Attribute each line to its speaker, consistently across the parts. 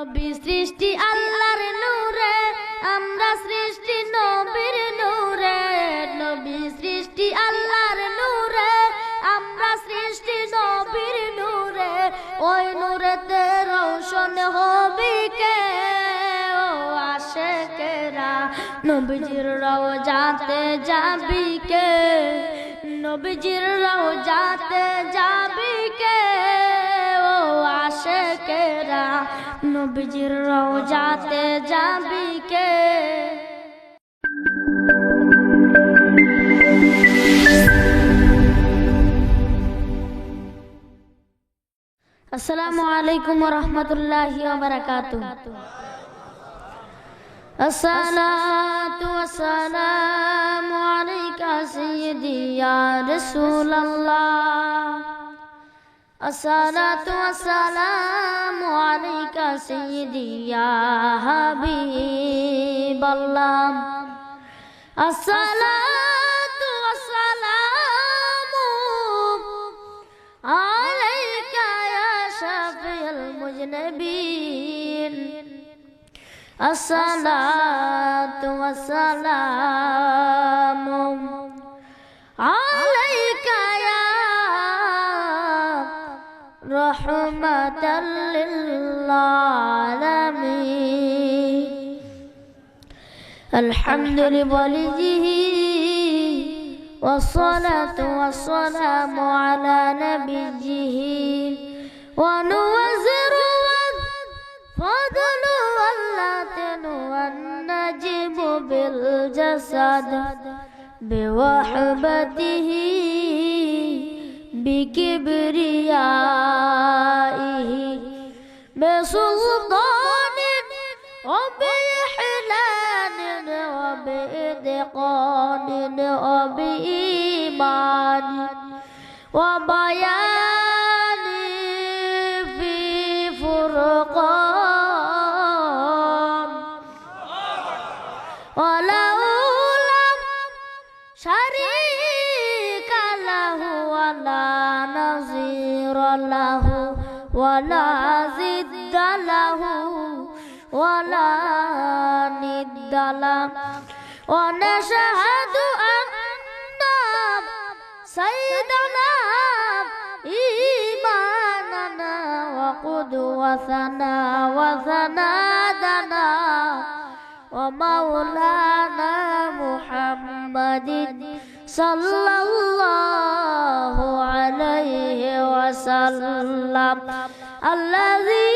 Speaker 1: নবী সৃষ্টি আল্লাহর নূরে, আমরা সৃষ্টি নবীর নূরে। নবী সৃষ্টি আল্লাহর নূরে, আমরা সৃষ্টি নবীর নূরে। ওই নূরেতে রওশন হবি কে ও আশিকেরা, নবীজির রওজাতে যাবি কে, নবীজির রওজাতে যাবি কে ও আশিকেরা, নবীজির রওজাতে যাবি কে। আসসালামু আলাইকুম ওয়া রাহমাতুল্লাহি ওয়া বারাকাতুহু। আসসালাতু ওয়াসসালামু আলাইকা সাইয়্যিদি ইয়া রাসূলুল্লাহ, আসসালাতু ওয়াসসালামু আলাইকা সাইয়্যিদি ইয়া হাবিবাল্লাহ, আসসালাতু ওয়াসসালামু আলাইকা ইয়া শাফিউল মুজনিবিন, আসসালাতু ওয়াসসালামু আলাইকা ইয়া রাহমাতাল লিল আলামিন। আলহামদুলিল্লাহি ওয়াসসালাতু ওয়াসসালামু আলা নাবিয়্যিহি ওয়া নুযিরু ফাদলু ওয়াল্লাতু ওয়ান নাজিবু বিল জাসাদ বিওয়াহবাতিহি বিকিবরিয়াইহি বিসুলতানিন ওয়া বিইহলানিন ওয়া বিইদকানিন ওয়া বিঈমানিন ওয়া বায়ানি ফি ফুরকান ওয়া লাউলাম শারীকা লাহু ওয়া লা নাযীরা লাহু ওয়া লা জিদ্দা লাহু ওয়া লা নিদ্দা লাহু। ওয়া নাশহাদু আন্না সাইয়্যিদানা ঈমানানা ওয়া কুদওয়াতানা ওয়া সানাদানা ওয়া মাওলানা মুহাম্মাদিন সাল্লাল্লাহু আলাইহি ওয়াসাল্লাম, আল্লাযী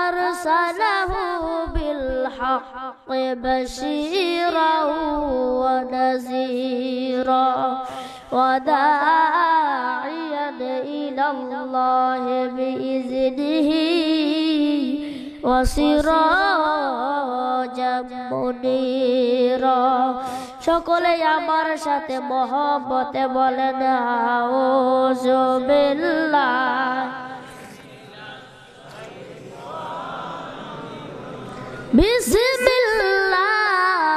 Speaker 1: আরসালাহু বিল হাক্কি বাশীরাও ওয়া নাযীরা ওয়া দাঈয়ান ইলাল্লাহি বিইযনিহি ওয়া সিরাজাম মুনীরা। সকলে আমার সাথে মহব্বতে বলেন আউযু বিল্লাহ।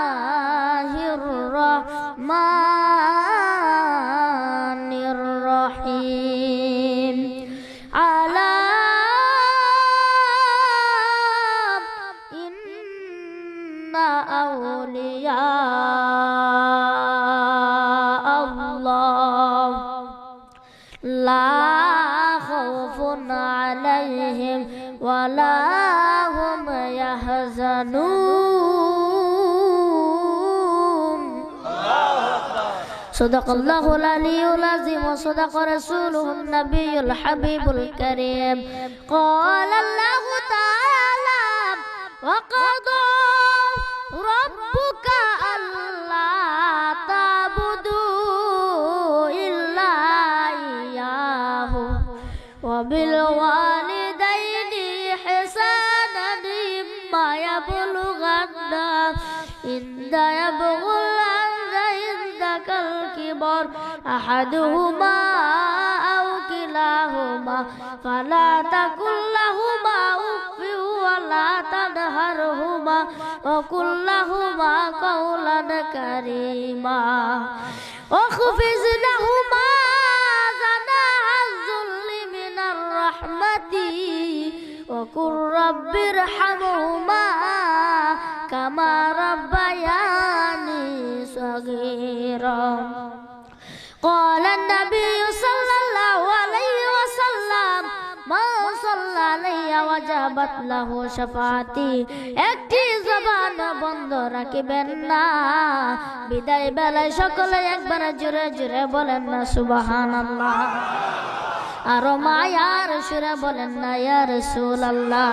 Speaker 1: বিসমিল্লাহির রহমানির রহিম। আলা ইন্না আউলিয়া আল্লাহ লা খাউফুন আলাইহিম ওয়া লা হুম ইয়াহজানুন। সাদাকাল্লাহুল আলিয়্যুল আযীম ওয়া সাদাকা রাসূলুহুন নাবিয়্যুল হাবিবুল কারীম। ক্বালাল্লাহু তাআলা ওয়া ক্বাদা রাব্বুকা আল্লা তা'বুদু ইল্লা ইয়্যাহু ওয়া বিল ওয়ালিদাইনি ইহসানান ইম্মা ইয়াবলুগান্না ইনদাকাল কিবার আহাদুহুমা আও কিলাহুমা ফালা তাকুল লাহুমা উফফিন ওয়া লা তানহারহুমা ওয়া কুল লাহুমা কাওলান কারীমা ওয়াখফিজ লাহুমা জানাহা যুল্লি মিনার রাহমাতি وقل رب ارحمهما كما ربياني صغيرا قال النبي صلى الله عليه وسلم من صلى علي وجبت له شفاعتي একটি জবান বন্ধ রাখবেন না বিদায় বেলায় সকলে একবার জোরে জোরে বলেন না সুবহানাল্লাহ আর মায়ার সুরে বলেন না ইয়া রাসূলুল্লাহ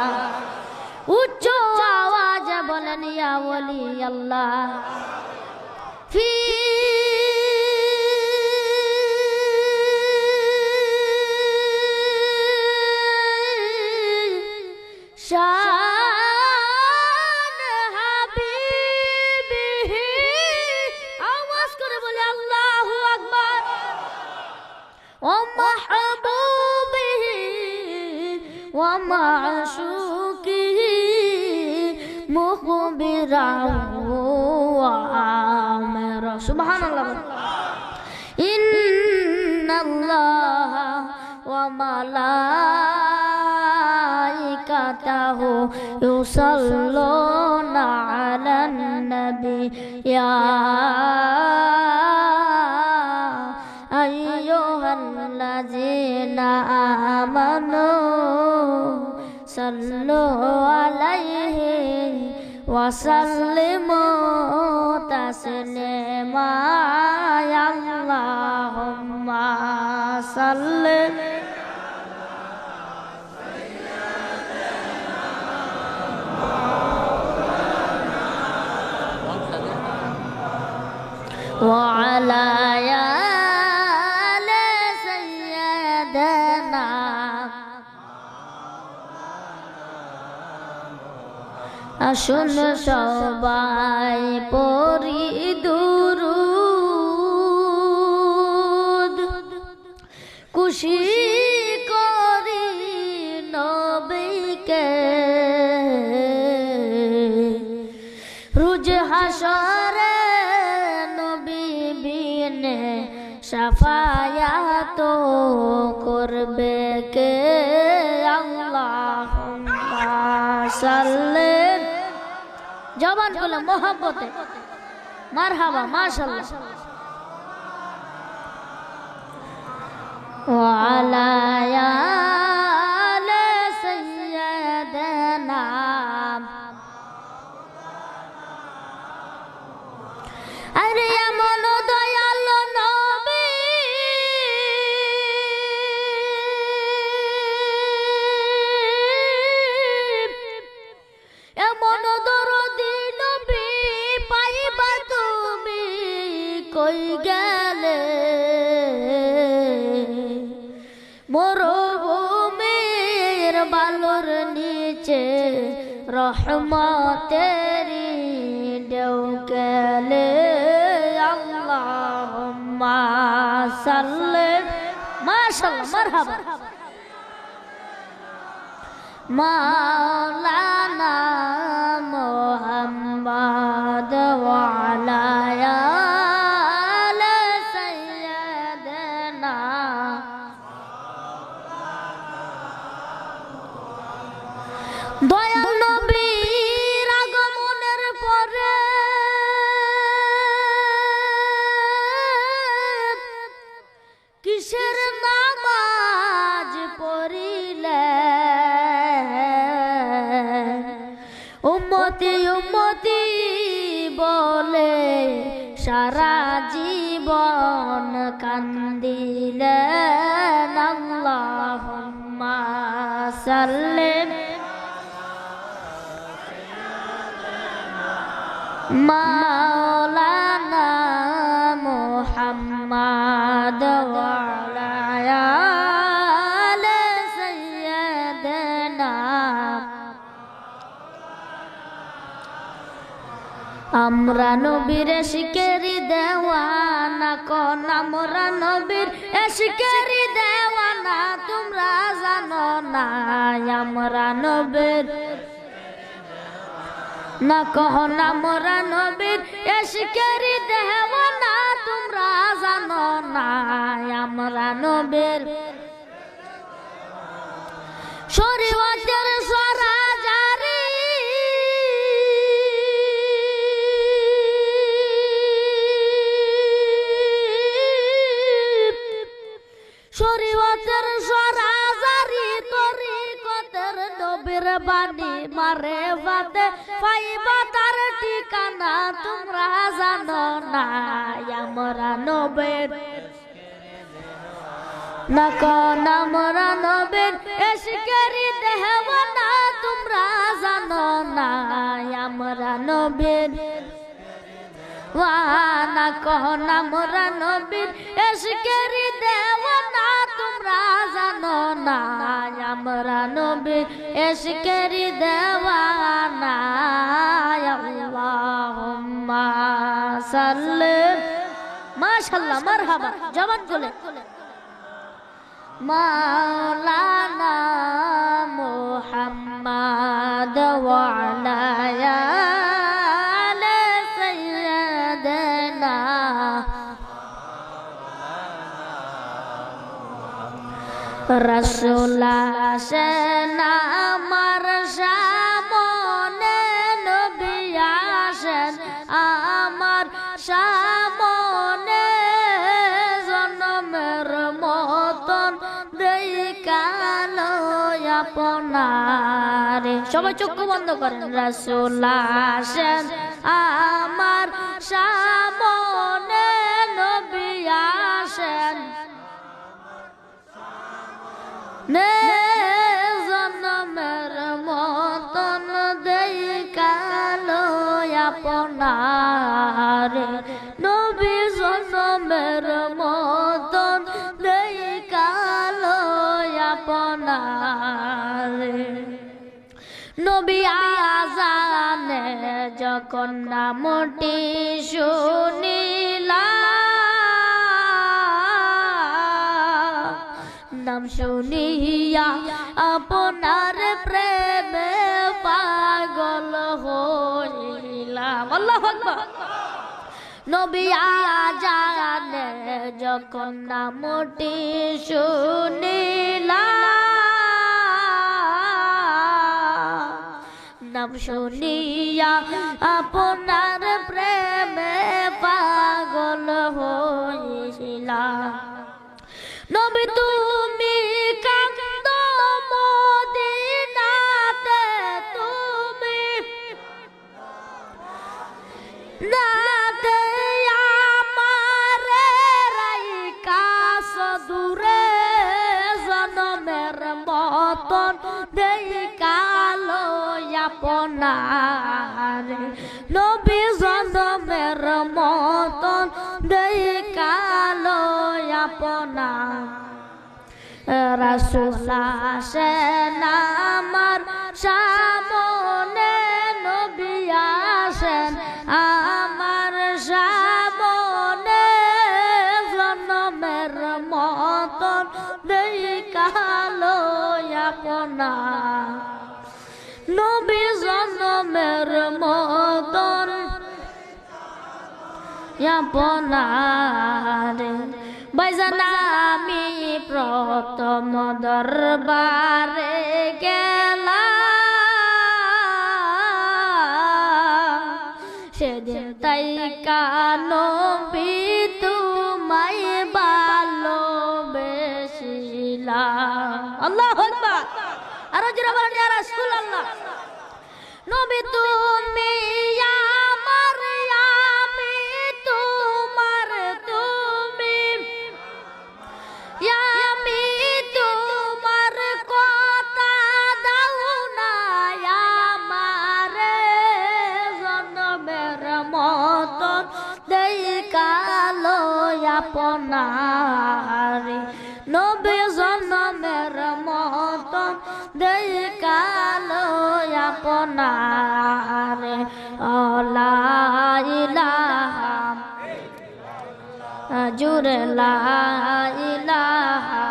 Speaker 1: উচ্চ আওয়াজে বলেন ইয়া ওলি আল্লাহ ফি শান হাবিবিহি আওয়াজ করে বলে আল্লাহু আকবার ও মাহবুবিহি ওয়া মাশুকিহি মুখবিরাহু ওয়া আমিরা সুবহানাল্লাহ ইন্নাল্লাহা ওয়া মালাইকাতাহু ইউসাল্লুনা আলান নবী ইয়া আইয়ুহাল্লাযীনা আমানু সাল্লু আলাইহি ওয়া সাল্লিমু তাসলিমা আল্লাহুম্মা সাল্লি وعلى آل سيدنا আসুন সবাই পড়ি দুরূদ খুশি করি নবীকে রোজ হাসরে শাফায়াত করবে কে আল্লাহুম্মা সাল্লি জবান খুলে মোহাব্বতে মারহাবা মাশাআল্লাহ ওয়া আলা আলি সাইয়্যিদানা আরে এমন দয়ালু নবী এমন দরদি নবী পাইবা তুমি কই গেলে মরুভূমির বালুর নিচে রহমতেরি ঢেউ গেলে আল্লাহুম্মা সাল্লি মাশাআল্লাহ মারহাবা মাওলানা মুহাম্মদ ওয়া আলা আলি সাইয়্যিদানা দয়াল নবীর আগমনের পরে কিসের নামাজ পড়িলে উম্মতি উম্মতি বলে সারা জীবন কান্দিলেন আল্লাহুম্মা সাল্লি মাওলানা মুহাম্মদ ওয়া আলা আলি সাইয়্যিদানা আমরা নবীর ইশকেরি দেওয়ানা কোন আমরা নবীর ইশকেরি দেওয়ানা তোমরা জানো না আমরা নবীর না কহন আমরা নবীর ইশকেরি দেওয়ানা তোমরা জানো না আমরা নবীর শরীয়তের বাণী মারে বাদে পাইবা তার ঠিকানা তোমরা জানো না আমরা নবীর না কোন আমরা নবীর এশকেরি দেওয়ানা তোমরা জানো না আমরা নবীর ওয়ানা কোন আমরা নবীর এশকেরি দেওয়ানা তোমরা জানো না আমরা নবীর এশকেরি দেওয়ানা আল্লাহুম্মা সাল্লি মাশাআল্লাহ মারহাবা জবান খুলে মাওলানা মুহাম্মদ ওয়া আলা আলি সাইয়্যিদিনা রাসূল আসেন আমার সামনে নবী আসেন আমার সামনে জনমের মতন দেখালো আপনার সবাই চক্ষু বন্ধ করেন রাসূল আসেন আমার সামনে নবী আসেন নে জনমের মতন দেখালো আপনার নবী জনমের মতন দেখালো আপনার নবী আজানে যখন নামটি শুনিলা নাম শুনিয়া আপনার প্রেমে পাগল হইলাম আল্লাহু আকবার নবী আজানে যখন নামটি শুনিলা নাম শুনিয়া আপনার প্রেমে পাগল হইলাম নবী তুমি কান্দ মদিনাতে তুমি নাতে আমারে রাইকা সদূরে জনমের মতন দেখালো আপনার নবী জনমের মতন দেখালো আপনার রাসূল আসেন আমার সামনে নবী আসেন আমার সামনে জনমের মতন দেখালো আপনার নবী জনমের মতন আপনার ভাইজান আমি প্রথম দরবারে গেলাম সেদিন তাই নবী তোমায় ভালোবেসেছিলাম আল্লাহু আকবার আরো জোরে বলেন ইয়া রাসূলুল্লাহ নবী তুমি আমার আমি তোমার তুমি আমি তোমার কথা দাও না আমারে জনমের মতন দেখালো আপনার নবী জনমের মতন দেখালো আপনার লা ইলাহা জুরে লা ইলাহা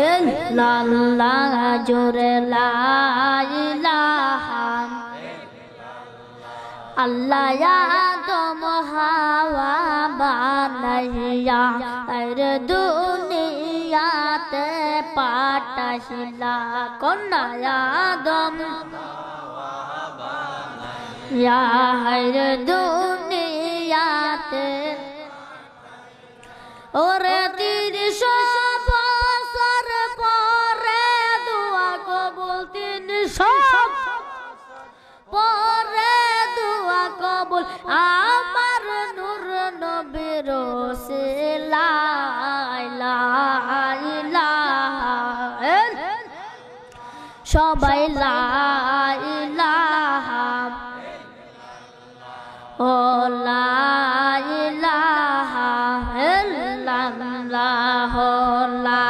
Speaker 1: ইল্লাল্লাহ জুরে লা ইলাহা আল্লাহ আদম হাওয়া বানাইয়া আর দুনিয়াতে পাঠাইলা কন্যা আদম ইয়া দুনিয়া দুনিয়াতে ওরে ৩০ বছর পরে দোয়া কবুল ৩০০ পরে দোয়া কবুল আমার নূর নবীর ওসিলা লা ইলাহা সবাই লা ইলাহা ও লা ইলাহা ইল্লাল্লাহ লা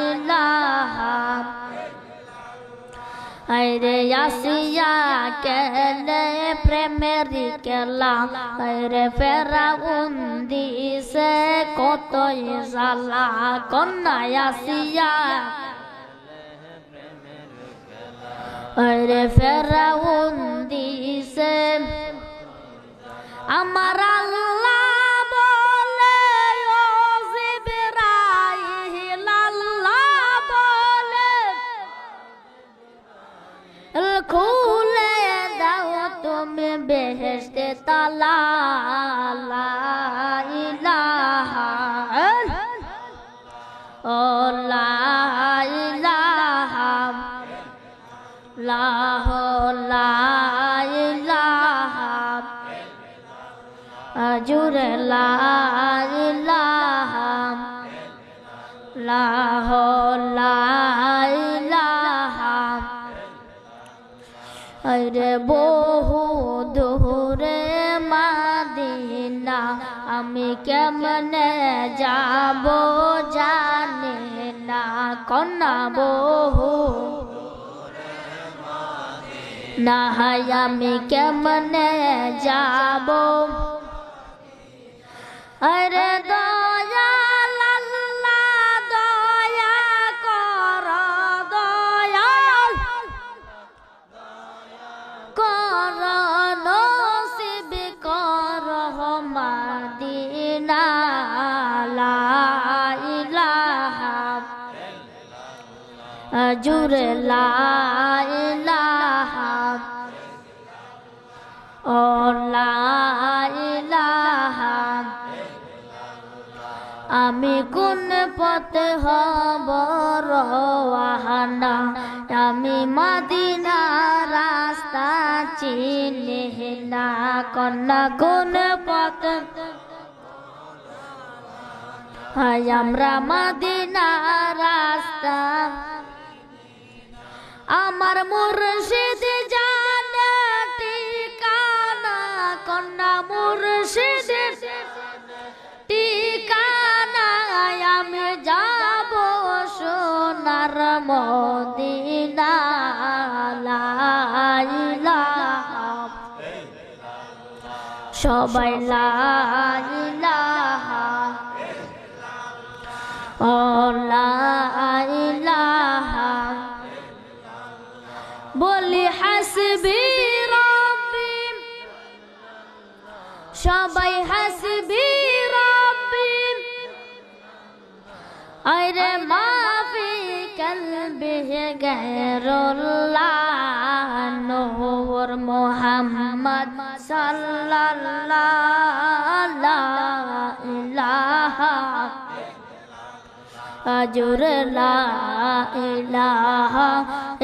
Speaker 1: ইলাহা আরে আসিয়া কেলে প্রেমের খেলা আরে ফেরাউন দিছে কত জ্বালা কন্যা আসিয়া আরে ফেরাউন দিছে আমার আল্লাহ বলে ও জিবরাইল আল্লাহ বলে খুলে দাও তুমি বেহেশতে তালা লা ইলাহা ও লা ইলাহা লাহ লা ইলাহা আজুরে লা ইলাহা লাহ লা ইলাহা আরে বহু দূরে মাদিনা আমি কেমনে যাব জানি না কন্যা বহু না আমি কেমনে যাব আরে দয়াল আল্লাহ দয়া কর দয়াল কর নসিব কর মাদিনা লা ইলাহা জুরে লা ইলাহা ও লা ইলাহা আমি কোন পথে হব রওয়ানা আমি মদিনা রাস্তা চিনি না কন্যা কোন পথ হায় আমরা মদিনা রাস্তা আমার মুর্শিদ জানে ঠিকানা কন্যা মুর্শিদ ঠিকানা আমি যাব সোনার মদিনা লা ইলাহা সবাই লা ইলাহা ও লা ইলাহা বলি হাসবি রব্বি সবাই হাসবি রব্বি আরে মাফি কলবি গায়রুল্লাহ নূর মুহাম্মদ সাল্লাল্লাহু লা ইলাহা আজুর লা ইলাহা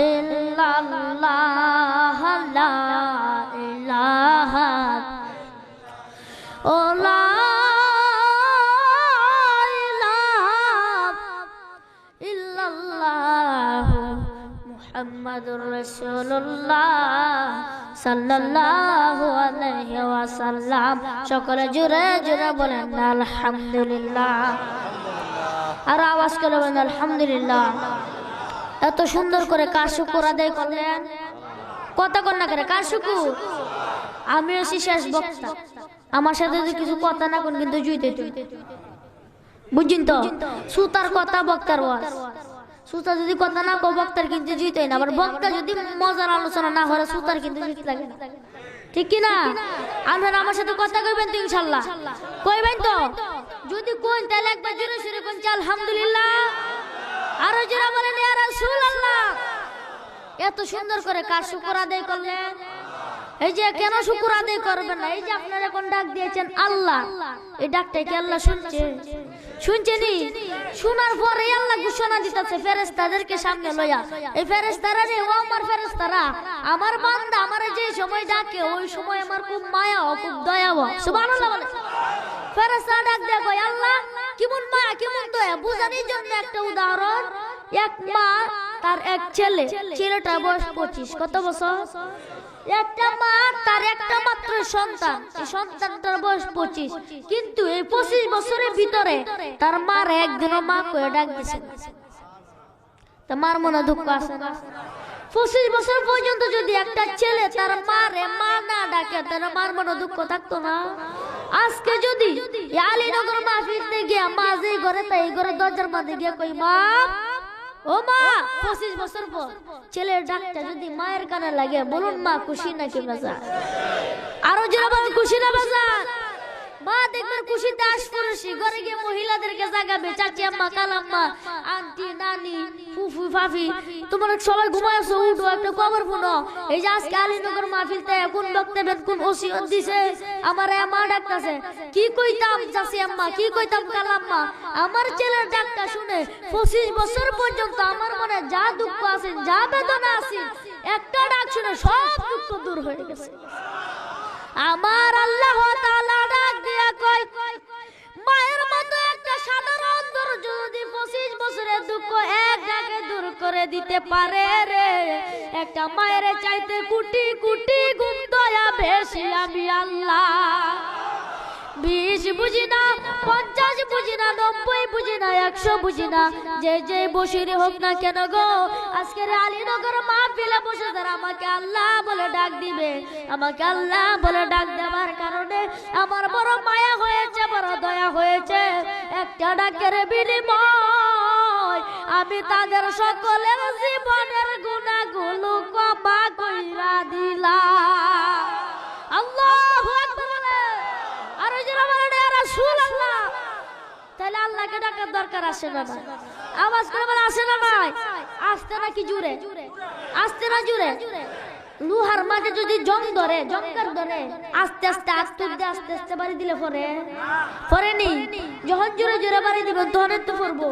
Speaker 1: ইল্লাল্লাহ লা ইলাহা ও লা ইলাহা ইল্লাল্লাহ মুহাম্মাদুর রাসূলুল্লাহ সাল্লাল্লাহু আলাইহি ওয়াসাল্লাম সকলে জোরে জোরে বলেন আলহামদুলিল্লাহ আর আওয়াজ করে বলেন আলহামদুলিল্লাহ এত সুন্দর করে কার শুকর আদায় করলেন কথা কন্যা করে কার শুকুর আমি হচ্ছি শেষ বক্তা আমার সাথে যদি কিছু কথা না কোন কিন্তু জুইতে বুঝছেন তো সুতার কথা বক্তার ওয়াজ সুতা যদি কথা না কো বক্তার কিন্তু জুইতে না আবার বক্তা যদি মজার আলোচনা না করে সুতার কিন্তু জুইতে লাগে না ঠিক কি না আপনারা আমার সাথে কথা কইবেন তো ইনশাআল্লাহ কইবেন তো যদি কোন তাহলে একবার জোরে সুরে কোন আলহামদুলিল্লাহ আরো জোরে বলেন ইয়া রাসূলুল্লাহ এত সুন্দর করে কার শুকর আদায় করলেন এই যে কেন শুকর আদায় করবেন না? এই যে আপনারা এখন ডাক দিয়েছেন আল্লাহ, এই ডাকটা কি আল্লাহ শুনছে? শুনছেনি? শোনার পরে আল্লাহ ঘোষণা দিতেছে ফেরেশতাদেরকে সামনে লইয়া, এই ফেরেশতারা রে, ও আমার ফেরেশতারা, আমার বান্দা আমারে যে সময় ডাকে ওই সময় আমার খুব মায়া ও খুব দয়া হয়। সুবহানাল্লাহ বলে। ফেরেশতারা ডাক দেয় কই আল্লাহ কেমন মায়া কেমন দয়া বুঝানোর জন্য একটা উদাহরণ। এক মা তার এক ছেলে, ছেলেটার বয়স 25। কত বছর? একটা মা তার একটা মাত্র সন্তান, এই সন্তানটার বয়স 25, কিন্তু এই 25 বছরের ভিতরে তার মার একদিনও মা কয়ে ডাক দিছে না। তা মার মনে দুঃখ আছে না? 25 বছর পর্যন্ত যদি একটা ছেলে তার মারে মা না ডাকে, তার মার মনে দুঃখ থাকতো না? আজকে যদি আলীনগর মাহফিলতে গিয়া মা যে ঘরে তাই ঘরে দরজার মধ্যে গিয়ে কই মা, ও মা, 25 বছর পর ছেলের ডাকটা যদি মায়ের কানে লাগে, বলুন মা খুশি নাকি বেজার? আরো যারা বলেন খুশি না বেজার? মা দেখবেন খুশিতে আশফুরসি ঘরে গিয়ে মহিলাদেরকে জাগাবে, চাচি আম্মা, কালাম্মা, আন্টি, নানি, ফুফু, ফাফি, তোমরা সবাই ঘুমাইছো, উঠো একটা খবর শুনো। এই যে আজকে আলীনগর মাহফিলতে কোন বক্তব্য কোন ওসিয়ত দিছে, আমার মা ডাকতেছে, কি কইতাম চাচি আম্মা, কি কইতাম কালাম্মা, আমার ছেলের ডাকটা শুনে 25 বছর পর্যন্ত আমার মনে যা দুঃখ আছে, যা বেদনা আছে, একটা ডাক শুনে সব দুঃখ দূর হয়ে গেছে। আমার আল্লাহ তাআলা ডাক দিয়া কয়, মায়ের মতো একটা সাধারণ ধৈর্য যদি 25 বছরের দুঃখ এক ডাকে দূর করে দিতে পারে রে, একটা মায়ের চাইতে কোটি কোটি গুণ দয়া বেশি আমি আল্লাহ। 20 বুঝি না, 50 বুঝি না, 90 বুঝি না, 100 বুঝি না, যে যে বসিরে হোক না কেন গো, আজকের আলীনগর মাহফিলে বসে যারা আমাকে আল্লাহ বলে ডাক দিবে, আমাকে আল্লাহ বলে ডাক দেওয়ার কারণে আমার বড় মায়া হয়েছে, বড় দয়া হয়েছে। একটা ডাকের বিনিময় আমি তাদের সকলের জীবনের গুনাহগুলো ক্ষমা কইরা দিলাম। আল্লাহু আকবার। আর ওই যে বলেন ইয়া রাসূলুল্লাহ, তাহলে আল্লাহকে ডাকার দরকার আছে না? আওয়াজ করে বলে আসে না ভাই? আসতে নাকি জুড়ে? আসতে না জুড়ে? লোহার মাঝে যদি জং ধরে, জঙ্কার ধরে, আস্তে আস্তে আস্তে আস্তে আস্তে বাড়ি দিলে পরে নি, যখন জোরে জোরে বাড়ি দিবে তখন তো পড়বো।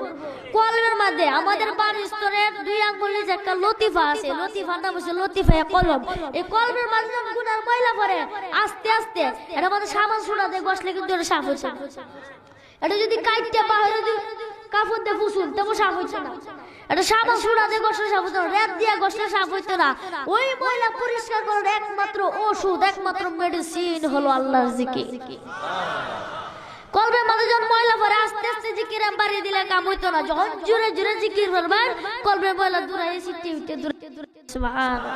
Speaker 1: কলমের মাঝে আমাদের বাড়ির স্তরের 2 আঙ্গুলে যে একটা লতিফা আছে, লতিফার নাম হচ্ছে লতিফা কলম। এই কলমের মাঝে যখন গুনার ময়লা পড়ে আস্তে আস্তে, এটা আমাদের সাবান সোনা দিয়ে ঘষলে কিন্তু এটা সাফ হচ্ছে। এটা যদি কাইটটা বাহিরে কাপড় দিয়ে ফুসুন তবু সাফ হচ্ছে না। এটা সাবান সোনা দিয়ে ঘষলে সাফ হচ্ছে না, রেত দিয়ে ঘষলে সাফ হচ্ছে না। ওই ময়লা পরিষ্কার করার একমাত্র ওষুধ, একমাত্র মেডিসিন হলো আল্লাহর জিকির। কলবের মাঝে যখন ময়লা পড়ে আস্তে আস্তে জিকির বাড়িয়ে দিলে কাম হইতো না। যখন জোরে জোরে জিকির করবেন কলবের ময়লা দূরে সিটে উঠে দূরে। সুবহানাল্লাহ।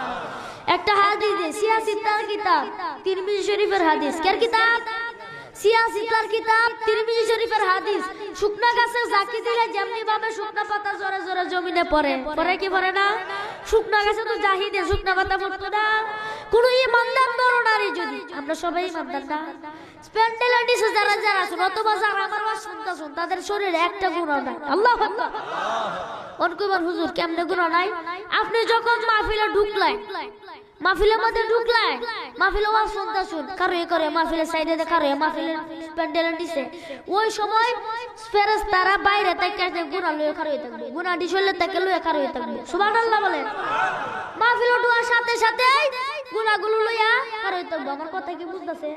Speaker 1: একটা হাদিস আছে, সিয়াসিতার কিতাব, তিরমিজি শরীফের হাদিস। কার কিতাব? সিয়াসিতার কিতাব, তিরমিজি শরীফের হাদিস। শুকনা গাছে জাকি দিলে যেমনি ভাবে শুকনা পাতা জোরে জোরে জমিনে পড়ে, পড়ে কি পড়ে না? শুকনা গাছে তো জাহিদে শুকনা পাতা পড়তো না। কোন ইমানদার নর নারী যদি, আমরা সবাই ইমানদার না, স্প্যান্ডেলের নিচে যারা যারা আছেন অথবা যারা আমার ওয়াজ শুনতেছেন তাদের শরীরে একটা গুনাহ নাই। আল্লাহু আকবার। অনকুবার হুজুর কেমনে গুনাহ নাই? আপনি যখন মাহফিলে ঢুকলেন, মাহফিলের মধ্যে ঢুকলেন, মাহফিলে ওয়াজ শুনতেছেন, কারো এ করে মাহফিলের সাইডে দেখা রে মাহফিলের স্প্যান্ডেলের নিচে, ওই সময় ফেরেশতারা বাইরে থেকে গুনাহ লয়ে খাড়া হয়ে থাকবে, গুনাহ ডিসলে থেকে লয়ে খাড়া হয়ে থাকবে। সুবহানাল্লাহ বলেন। মাহফিল ঢোকার সাথে সাথে গুনাহগুলো লইয়া খাড়া হয়ে থাকবে। আমার কথা কি বুঝতেছে?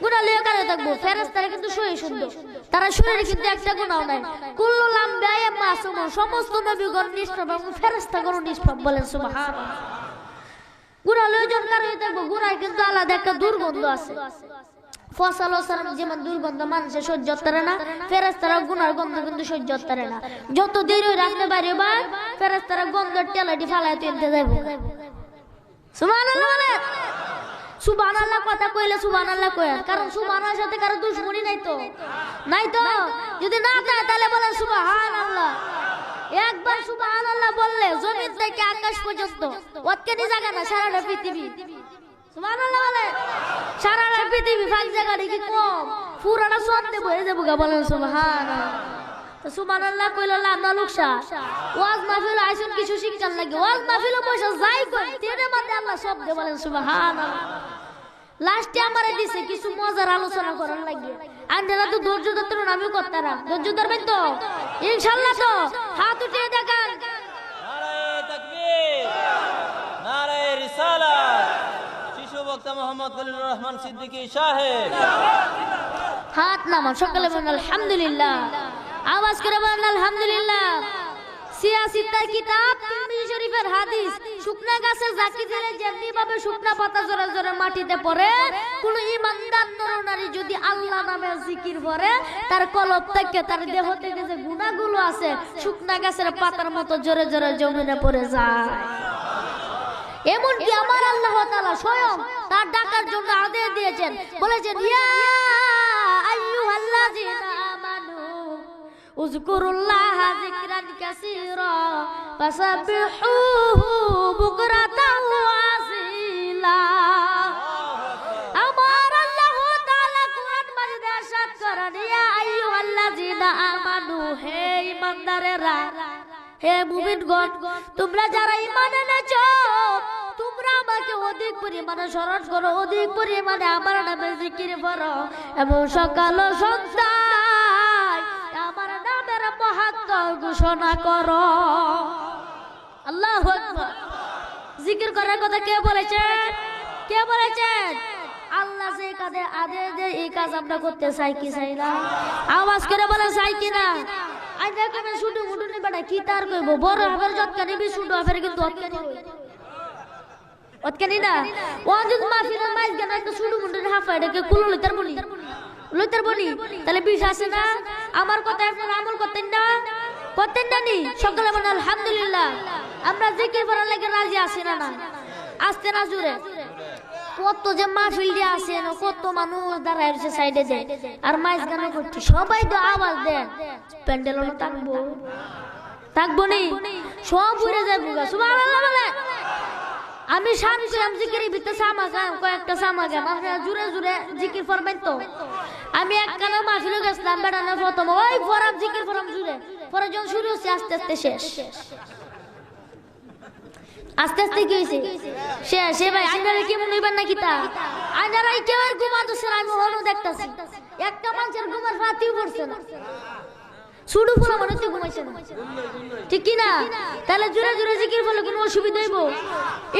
Speaker 1: গুনাহ লইয়া খাড়া হয়ে থাকবে। ফেরেশতারা কিন্তু শুয়ে সুন্দর, তারা শরীরে কিন্তু একটা গুনাহ নাই। কুল্লুল আম্বিয়া মাসুম, সমস্ত নবীগণ নিষ্পাপ এবং ফেরেশতাগণ নিষ্পাপ। বলেন সুবহানাল্লাহ। গুনাহ লইয়া যখন খাড়া হয়ে থাকবে, গুনাহ কিন্তু আলাদা একটা দুর্গন্ধ আছে। ফসল যেমন দুর্গন্ধ মানুষের সহ্য করে না, ফেরেশতারা গুনার গন্ধ কিন্তু সহ্য করে না। যত দেরি রাখতে পারে বা ফেরেশতারা গন্ধের টেলাটি ফালায় তুলতে যাইব। সুবহানাল্লাহ বলেন। সুবহানাল্লাহ কথা কইলে সুবহানাল্লাহ কইেন, কারণ সুবহানাল্লাহর সাথে কারো দুশমনি নাই তো, নাই তো। যদি না থাকে তাহলে বলেন সুবহানাল্লাহ। একবার সুবহানাল্লাহ বললে জমিন থেকে আকাশ পর্যন্ত ওতকেনি জায়গা না, সারা পৃথিবী। সুবহানাল্লাহ বলেন। সারা পৃথিবী ফাঁক জায়গা কি কম, পুরাটা সন্দেহ হয়ে যাবো। বলেন সুবহানাল্লাহ। সুবহানাল্লাহ কইলা লাভ না লোকসা ওয়াজ মাহফিল আইছেন কিছু শিক্ষার লাগে ওয়াজ মাহফিলে বসে যাই কই তেরে মধ্যে আল্লাহ শব্দ বলেন সুবহানাল্লাহ লাস্টে আমারে দিছে কিছু মজার আলোচনা করার লাগে আন্দারা তো ধৈর্য ধরতে আমি করতারা ধৈর্য ধরবেন তো ইনশাআল্লাহ তো হাত উঠিয়ে দেখান
Speaker 2: নারায়ে তাকবীর নারায়ে রিসালাত শিশু বক্তা মোহাম্মদ খলিলুর রহমান সিদ্দিকী সাহেব
Speaker 1: হাত নামান সকালে বলেন আলহামদুলিল্লাহ আওয়াজ করে বলেন আলহামদুলিল্লাহ সিয়াসিতার কিতাব তিরমিজি শরীফের হাদিস শুকনা গাছে জাকি দিলে যেমনি ভাবে শুকনা পাতা জোরে জোরে মাটিতে পড়ে কোন ঈমানদার নরনারী যদি আল্লাহ নামে জিকির করে তার কলব থেকে তার দেহ থেকে যে গুনাহগুলো আছে শুকনা গাছের পাতার মতো জোরে জোরে জমিনে পড়ে যায় এমনকি আমার আল্লাহ তাআলা স্বয়ং তার ডাকার জন্য আদেশ দিয়েছেন বলেছেন ইয়া আইয়ুহাল্লাযিনা আমানু উযকুরুল্লাহা যিকরান কাসীরা ফাসাব্বিহুহু বুকরাতাও ওয়া আসীলা আমার আল্লাহ তাআলা কোরআন মাজিদে ইরশাদ করেন ইয়া আইয়ুহাল্লাযিনা আমানু হে ঈমানদারেরা হে মুমিনগণ তোমরা যারা ঈমান এনেছো তোমরা আমাকে অধিক পরিমাণে স্মরণ করো অধিক পরিমাণে আমার নামে জিকির করো এবং সকাল ও সন্ধ্যায় আমার নামের মাহাত্ম্য ঘোষণা করো আল্লাহু আকবার জিকির করার কথা কে বলেছেন কে বলেছেন আল্লাহ যে কাজে আদেশ দেয় এই কাজ আমরা করতে চাই কি চাই না আওয়াজ করে বলে চাই কি না আই দেখো না শুধু মুডু নি বেটা কি তার কইবো বড় হাবের যতকা নিবি শুধু হাবের কিন্তু অতকানি না ওয়াজুদ মাহফিল মাইজ গানা একটা শুধু মুডু হাফাইডাকে কুলো লইতার বনি তাহলে বিষ আছে না আমার কথা আপনারা আমল করতেন না নি সকলে বলেন আলহামদুলিল্লাহ আমরা জিকির করার লাগে রাজি আছি না না আস্তে না জুড়ে কত যে মাহফিল দিয়ে আসে না কত মানুষ দাঁড়ায় রয়েছে সাইডে দেয় আর মাইজ গানা করছে সবাই তো আওয়াজ দেন প্যান্ডেল থাকবো নি সব উড়ে যাবো সুবহানাল্লাহ বলে আমি শান জিকিরের ভিতরে সামাগাম কয়েকটা সামাগাম আপনারা জুড়ে জুড়ে জিকির করবেন তো আমি একখানা মাহফিলে গেছিলাম বেড়ানো প্রথম ওই ফরাম জিকির ফরাম জুড়ে পরে যখন শুরু হচ্ছে আস্তে আস্তে শেষ আস্তে আস্তে কি হয়েছে শেষ ভাই আইনারা কি মনে হইবেন নাকি তা আইনারা কেউ আর ঘুমাতেছে না আমি হলো দেখতেছি একটা মানুষের ঘুমার ফাতিও পড়ছে না শুধু পুরো মনে হচ্ছে ঘুমাইছে না ঠিক কি না তাহলে জোরে জোরে জিকির বলে কোনো অসুবিধা হইব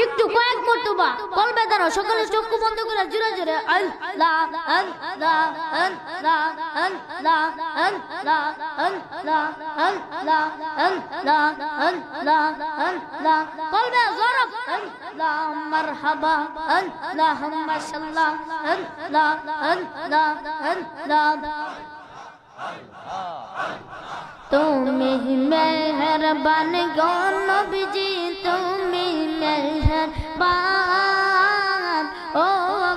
Speaker 1: একটু কয়েক মর্তবা কলবে দাঁড়াও সকালে চক্ষু বন্ধ করে জোরে জোরে আল্লাহ আল্লাহ আল্লাহ আল্লাহ আল্লাহ আল্লাহ আল্লাহ আল্লাহ আল্লাহ আল্লাহ কলবে জোরে আল্লাহ মারহাবা আল্লাহুম্মা সাল্লাহ আল্লাহ আল্লাহ আল্লাহ তুমি মেহরবান গো নবীজি তুমি মেহরবান ও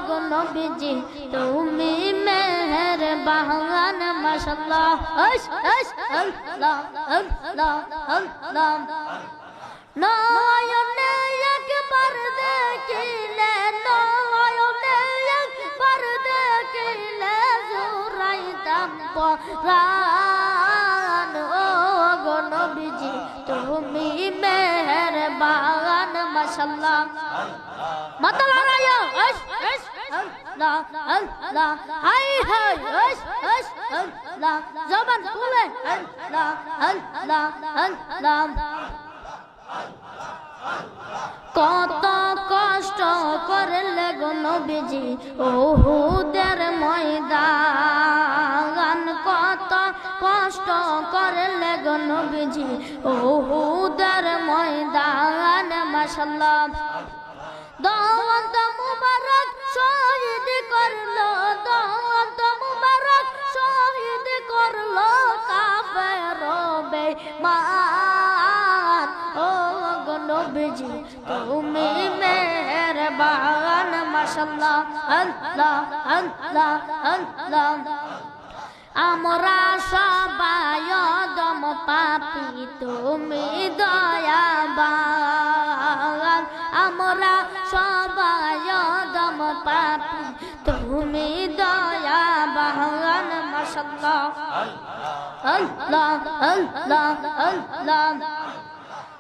Speaker 1: গো নবীজি তুমি মেহরবান মাশাআল্লাহ আল্লাহ আল্লাহ আল্লাহ নয়নে একবার দেখিলে নয়নে একবার দেখিলে জুরাইতাম পরাণ ও গো নবীজি তুমি মেহরবান মাশাআল্লাহ মাতা লড়াইয়া আল্লাহ আল্লাহ হাই হাই আল্লাহ জবান খুলে আল্লাহ আল্লাহ আল্লাহ কত কষ্ট করলে গো নবীজি উহুদের ময়দান কত কষ্ট করলে গো নবীজি উহুদের ময়দান মাশাআল্লাহ দাওয়াত মুবারক শহীদ করলো দাওয়াত মুবারক শহীদ করলো কাফের বেঈমান ও গো নবীজি তুমি মেহরবান মাশাআল্লাহ আল্লাহ আল্লাহ আল্লাহ আমরা সবাই দম পাপী তুমি দয়াবান আমরা সবাই দম পাপী তুমি দয়াবান মাশাআল্লাহ আল্লাহ আল্লাহ আল্লাহ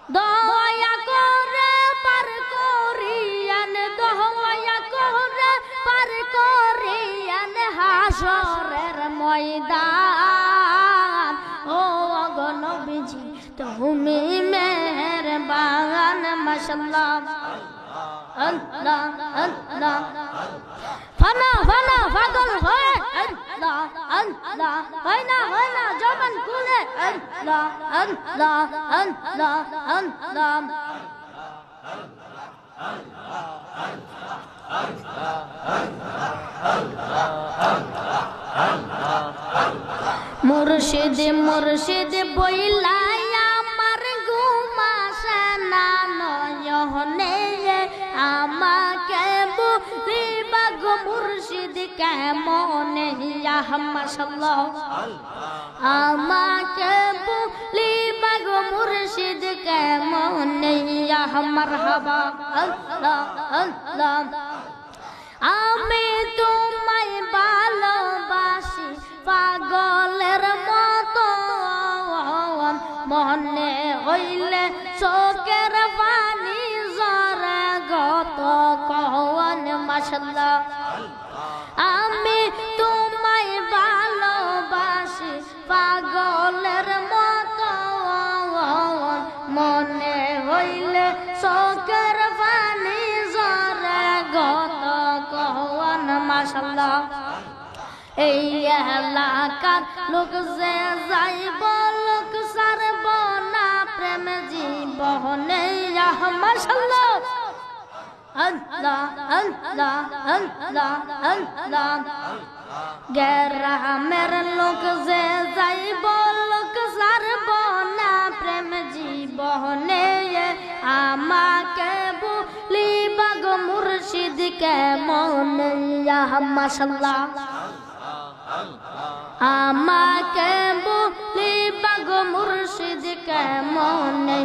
Speaker 1: দয়া করে পার করিয়ান দয়া করে পার করিয়ান হাসরের ময়দান ও গো নবীজি তুমি মেহেরবান মাশাআল্লাহ আল্লাহ আল্লাহ ফানা ফানা পাগল হয়ে আল্লাহ আল্লাহ হয় না জবান খুলে আল্লাহ আল্লাহ আল্লাহ আল্লাহ মুর্শিদ মুর্শিদ বইলাই আমার ঘুমাসে না নয়নে আমাকে বুলিবা গো মুর্শিদ কেমনে ইয়া মাশাআল্লাহ আমাকে বুলিবা গো মুর্শিদ কেমনে ইয়া মারহাবা আল্লাহ আল্লাহ আমি তোমায় ভালোবাসি পাগলের মতো মনে হইলে চোখের পানি জরে গত কওয়ান মাশাআল্লাহ আমি তোমায় ভালোবাসি পাগলের মতো মনে হইলে চোখের পানি জরে গত কওয়ান মাশাআল্লাহ এই এলাকার লোক যে যাইব লোক সারব না প্রেম জীবনে মাশাআল্লাহ আল্লাহ আল্লাহ আল্লাহ আল্লাহ গ্রামের লোক যে যাইব লোক সারব না প্রেম জীবনে আমাকে বলিবা গো মুর্শিদ কেমনে মাশাআল্লাহ আমাকে বলিবা গো মুর্শিদ কেমনে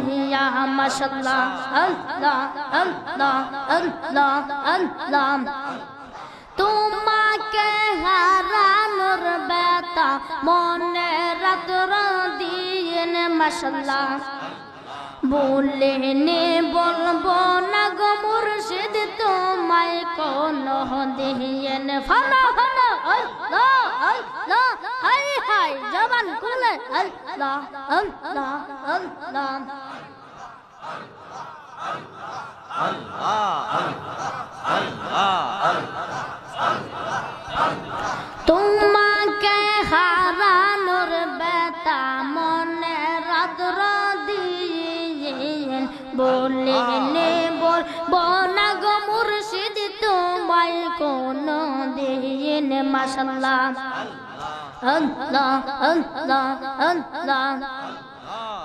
Speaker 1: মাশাআল্লাহ আল্লাহ আল্লাহ আল্লাহ আল্লাহ তোমাকে হারানোর ব্যথা মনে রাত্র দিন মাশাআল্লাহ বলিনি বলবো না গো মুর্শিদ তোমায় কোনো দিন ফানা ফানা আল্লাহ আল্লাহ হাই হাই জবান খুলে আল্লাহ আল্লাহ আল্লাহ তোমাকে হারানোর ব্যথা মনে রাত্র দিন বলিনি বলবো না গো মুর্শিদ তোমায় কোনো দিন মাশাআল্লাহ আল্লাহ আল্লাহ আল্লাহ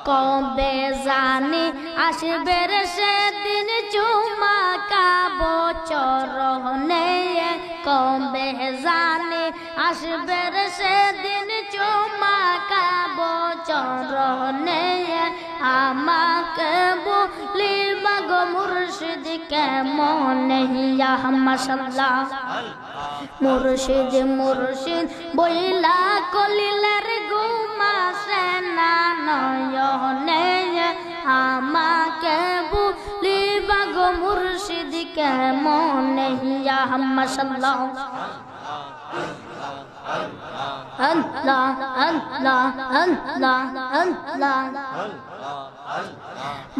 Speaker 1: কবে জানি আসবে সেদিন চুমা কাবো চরণে কবে জানি আসবে সেদিন চুমা কাবো চরণে আমাকে বলিবা গো মুর্শিদ কেমনে ইয়া মাশাআল্লাহ মুর্শিদ মুর্শিদ বইলা কলিলের ঘুমাসে না নয়নে আমাকে বলিবা গো মুর্শিদ কেমনে ইয়া মাশাআল্লাহ আল্লাহ আল্লাহ আল্লাহ আল্লাহ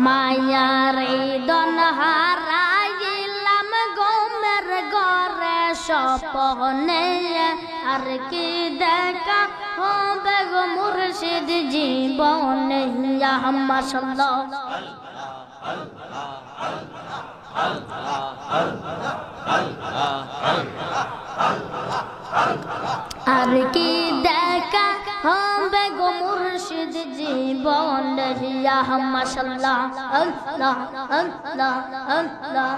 Speaker 1: মায়ার দন হারাইলাম গোমের ঘরে স্বপ্নে আর কি দেখা হবে গো মুর্শিদ জীবনে ইয়া মাশাআল্লাহ আর কি দেখা হবে গো মুর্শিদ জীবনে ইয়া মাশাআল্লাহ আল্লাহ আল্লাহ আল্লাহ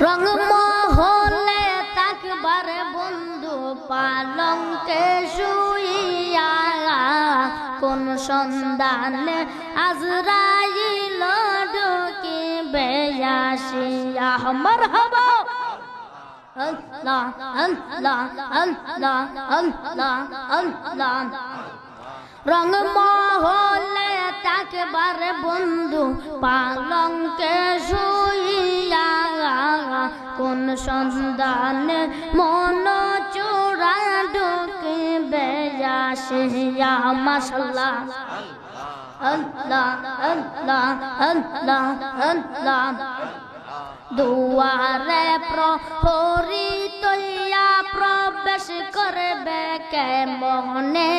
Speaker 1: রং মহলে তাকবার বন্ধু পালঙ্কে শুইয়া কোন সন্ধানে আজরাইল ঢুকিবে আসিয়া মারহাবা রঙ মহলে একবারে বন্ধু পালঙ্কে শুইয়া কোন সন্ধানে মন চোরা ঢুকিবে আসিয়া মাশাআল্লাহ আল্লাহ আল্লাহ আল্লাহ আল্লাহ দুয়ারে প্রহরী তৈয়া প্রবেশ করবে কে মোহনে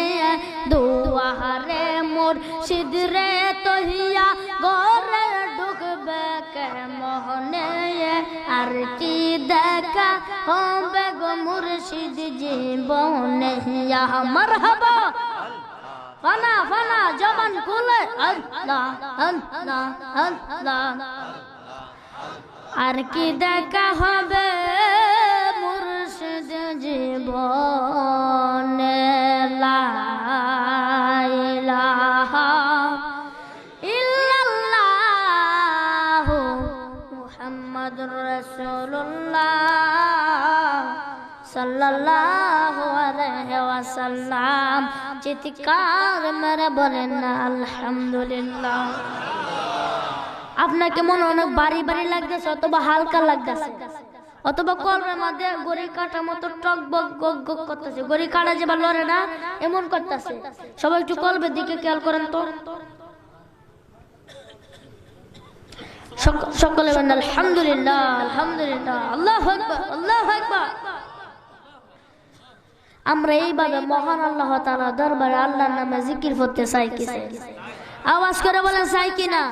Speaker 1: দুয়ারে মুর্শিদ রে তৈয়া ঘরে ঢুকবে কে মোহনে আর কি দেখা হবে গো মুর্শিদ জীবনে ইয়া মারহাবা ফানা ফানা জবান খুলে আল্লাহ আল্লাহ আল্লাহ আর কি দেখা হবে মুর্শিদ জীবনে লা ইলাহা ইল্লাল্লাহ মুহাম্মাদুর রাসূলুল্লাহ সাল্লাল্লাহু আলাইহি ওয়াসাল্লাম চিৎকার মেরে বলেন আলহামদুলিল্লাহ। আপনাকে মনে অনেক বাড়ি বাড়ি লাগতেছে অথবা হালকা লাগতেছে অথবা কলমের মধ্যে গড়ি কাটার মতো টক বক গক গক করতেছে, গড়ি কাটা যে বা লড়ে না এমন করতেছে। সবাই একটু কলবের দিকে খেয়াল করেন তো। সকলে বলেন আলহামদুলিল্লাহ আলহামদুলিল্লাহ আল্লাহু আকবার আল্লাহু আকবার। আমরা এইভাবে মহান আল্লাহ তাআলা দরবারে আল্লাহর নামে জিকির করতে চাই কি চাই? আওয়াজ করে বলেন চাই কি না?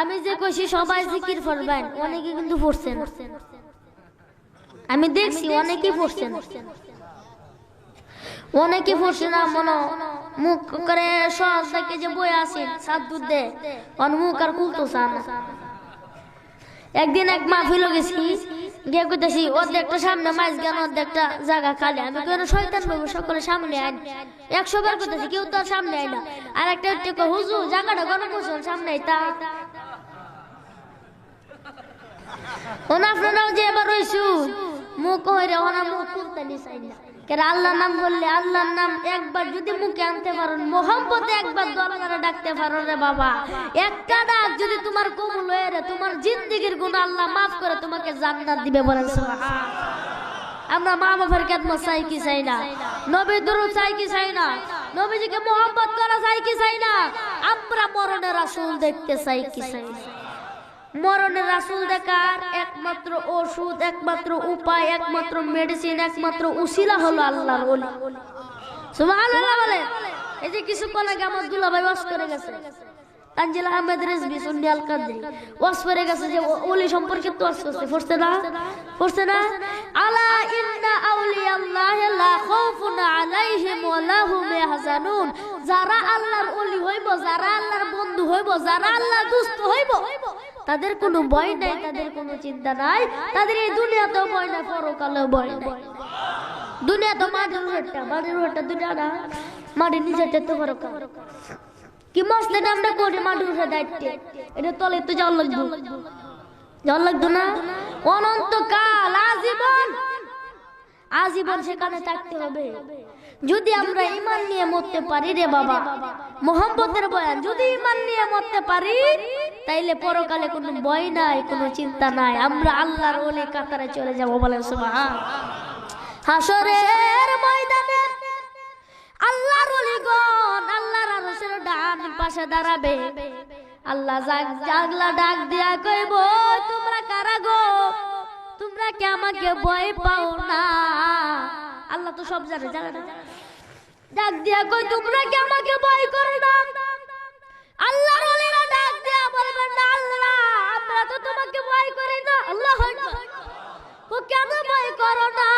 Speaker 1: আমি যে কইছি সবাই জিকির করবেন, অনেকে কিন্তু পড়ছেন, আমি দেখছি অনেকেই পড়ছেন, অনেকে পড়ছে না মনে মুখ করে সহজ থেকে যে বই আসেন সাত দুধ দে মুখ আর খুলতো চান। একদিন এক মাহফিল গেছি গিয়ে কইতেছি অর্ধেকটা সামনে মাইজ গান অর্ধেকটা জায়গা খালি। আমি কেন শয়তান বাবু সকলে সামনে আইন 100 বার কইতেছি কেউ তো সামনে আই না। আর একটা হুজুর জায়গাটা গরম করছেন সামনে আইতা ওনা আপনারাও যে এবার রইছু মুখ হইরে ওনা মুখ খুলতে নিছাই না। কেন আল্লাহর নাম বললে আল্লাহর নাম একবার যদি মুখে আনতে পারো, মোহাম্মতে একবার দরবারে ডাকতে পারো রে বাবা, একটা ডাক যদি তোমার কবুল হয়ে রে তোমার জিন্দেগির গুনাহ আল্লাহ মাফ করে তোমাকে জান্নাত দিবে বলেন সুবহান। আমরা মা বাবার খেদমত চাই কি চাই না? নবীর দুরূদ চাই কি চাই না? নবীজিকে মোহাম্মত করা চাই কি চাই না? আমরা মরণের রাসূল দেখতে চাই কি চাই না? মরণের রাসূল দেখার একমাত্র ওষুধ, একমাত্র উপায়, একমাত্র মেডিসিন, একমাত্র উসিলা হলো আল্লাহর ওলি। সুবহানাল্লাহ বলে। এই যে কিছুক্ষণ আগে আমার দুলাভাই ওয়াজ করে গেছে, তানজিল আহমেদ রিজভী সুন্নি আল কাদরি ওয়াজ করে গেছে যে ওলি সম্পর্কে তো ওয়াজ করছে, পড়ছে না? পড়ছে না? আলা ইন্না আউলিয়াল্লাহি লা খাউফুন আলাইহিম ওয়া লা হুম ইয়াহজানুন। যারা আল্লাহর ওলি হইব, যারা আল্লাহর বন্ধু হইব, যারা আল্লাহর দোস্ত হইব, তাদের কোনো ভয় নাই, তাদের কোনো চিন্তা নাই, তাদের এই দুনিয়াতেও ভয় নাই, পরকালেও ভয় নাই। দুনিয়া তো মাটির উপরটা দুনিয়া না, মাটির নিচেটা তো পরকাল। কি মস্ত আমরা করি মাটির উপরে দায়িত্ব, এটা তলে তো যাওয়ার লাগতো না? অনন্তকাল আজীবন সেখানে থাকতে হবে। যদি আমরা ঈমান নিয়ে মরতে পারি রে বাবা, মোহাম্মতের বয়ান যদি ঈমান নিয়ে মরতে পারি, তাইলে পরকালে কোনো ভয় নাই, কোনো চিন্তা নাই, আমরা আল্লাহর ওলি কাতারে চলে যাব বলেন সুবহান। হাসরের ময়দানে আল্লাহর ওলিগণ আল্লাহর আরশের ডান পাশে দাঁড়াবে। আল্লাহ জাগলা ডাক দিয়া কইব, তোমরা কারা গো? তোমরা কি আমাকে ভয় পাও না? আল্লাহ তো সব জানে, জানে না? ডাক দিয়া কই, তোমরা কি আমাকে ভয় করো না? আল্লাহর ওলিরা ডাক দিয়া বলবেন না, আল্লাহ আমরা তো তোমাকে ভয় করি না। আল্লাহু আকবার। ও কেন ভয় করো না?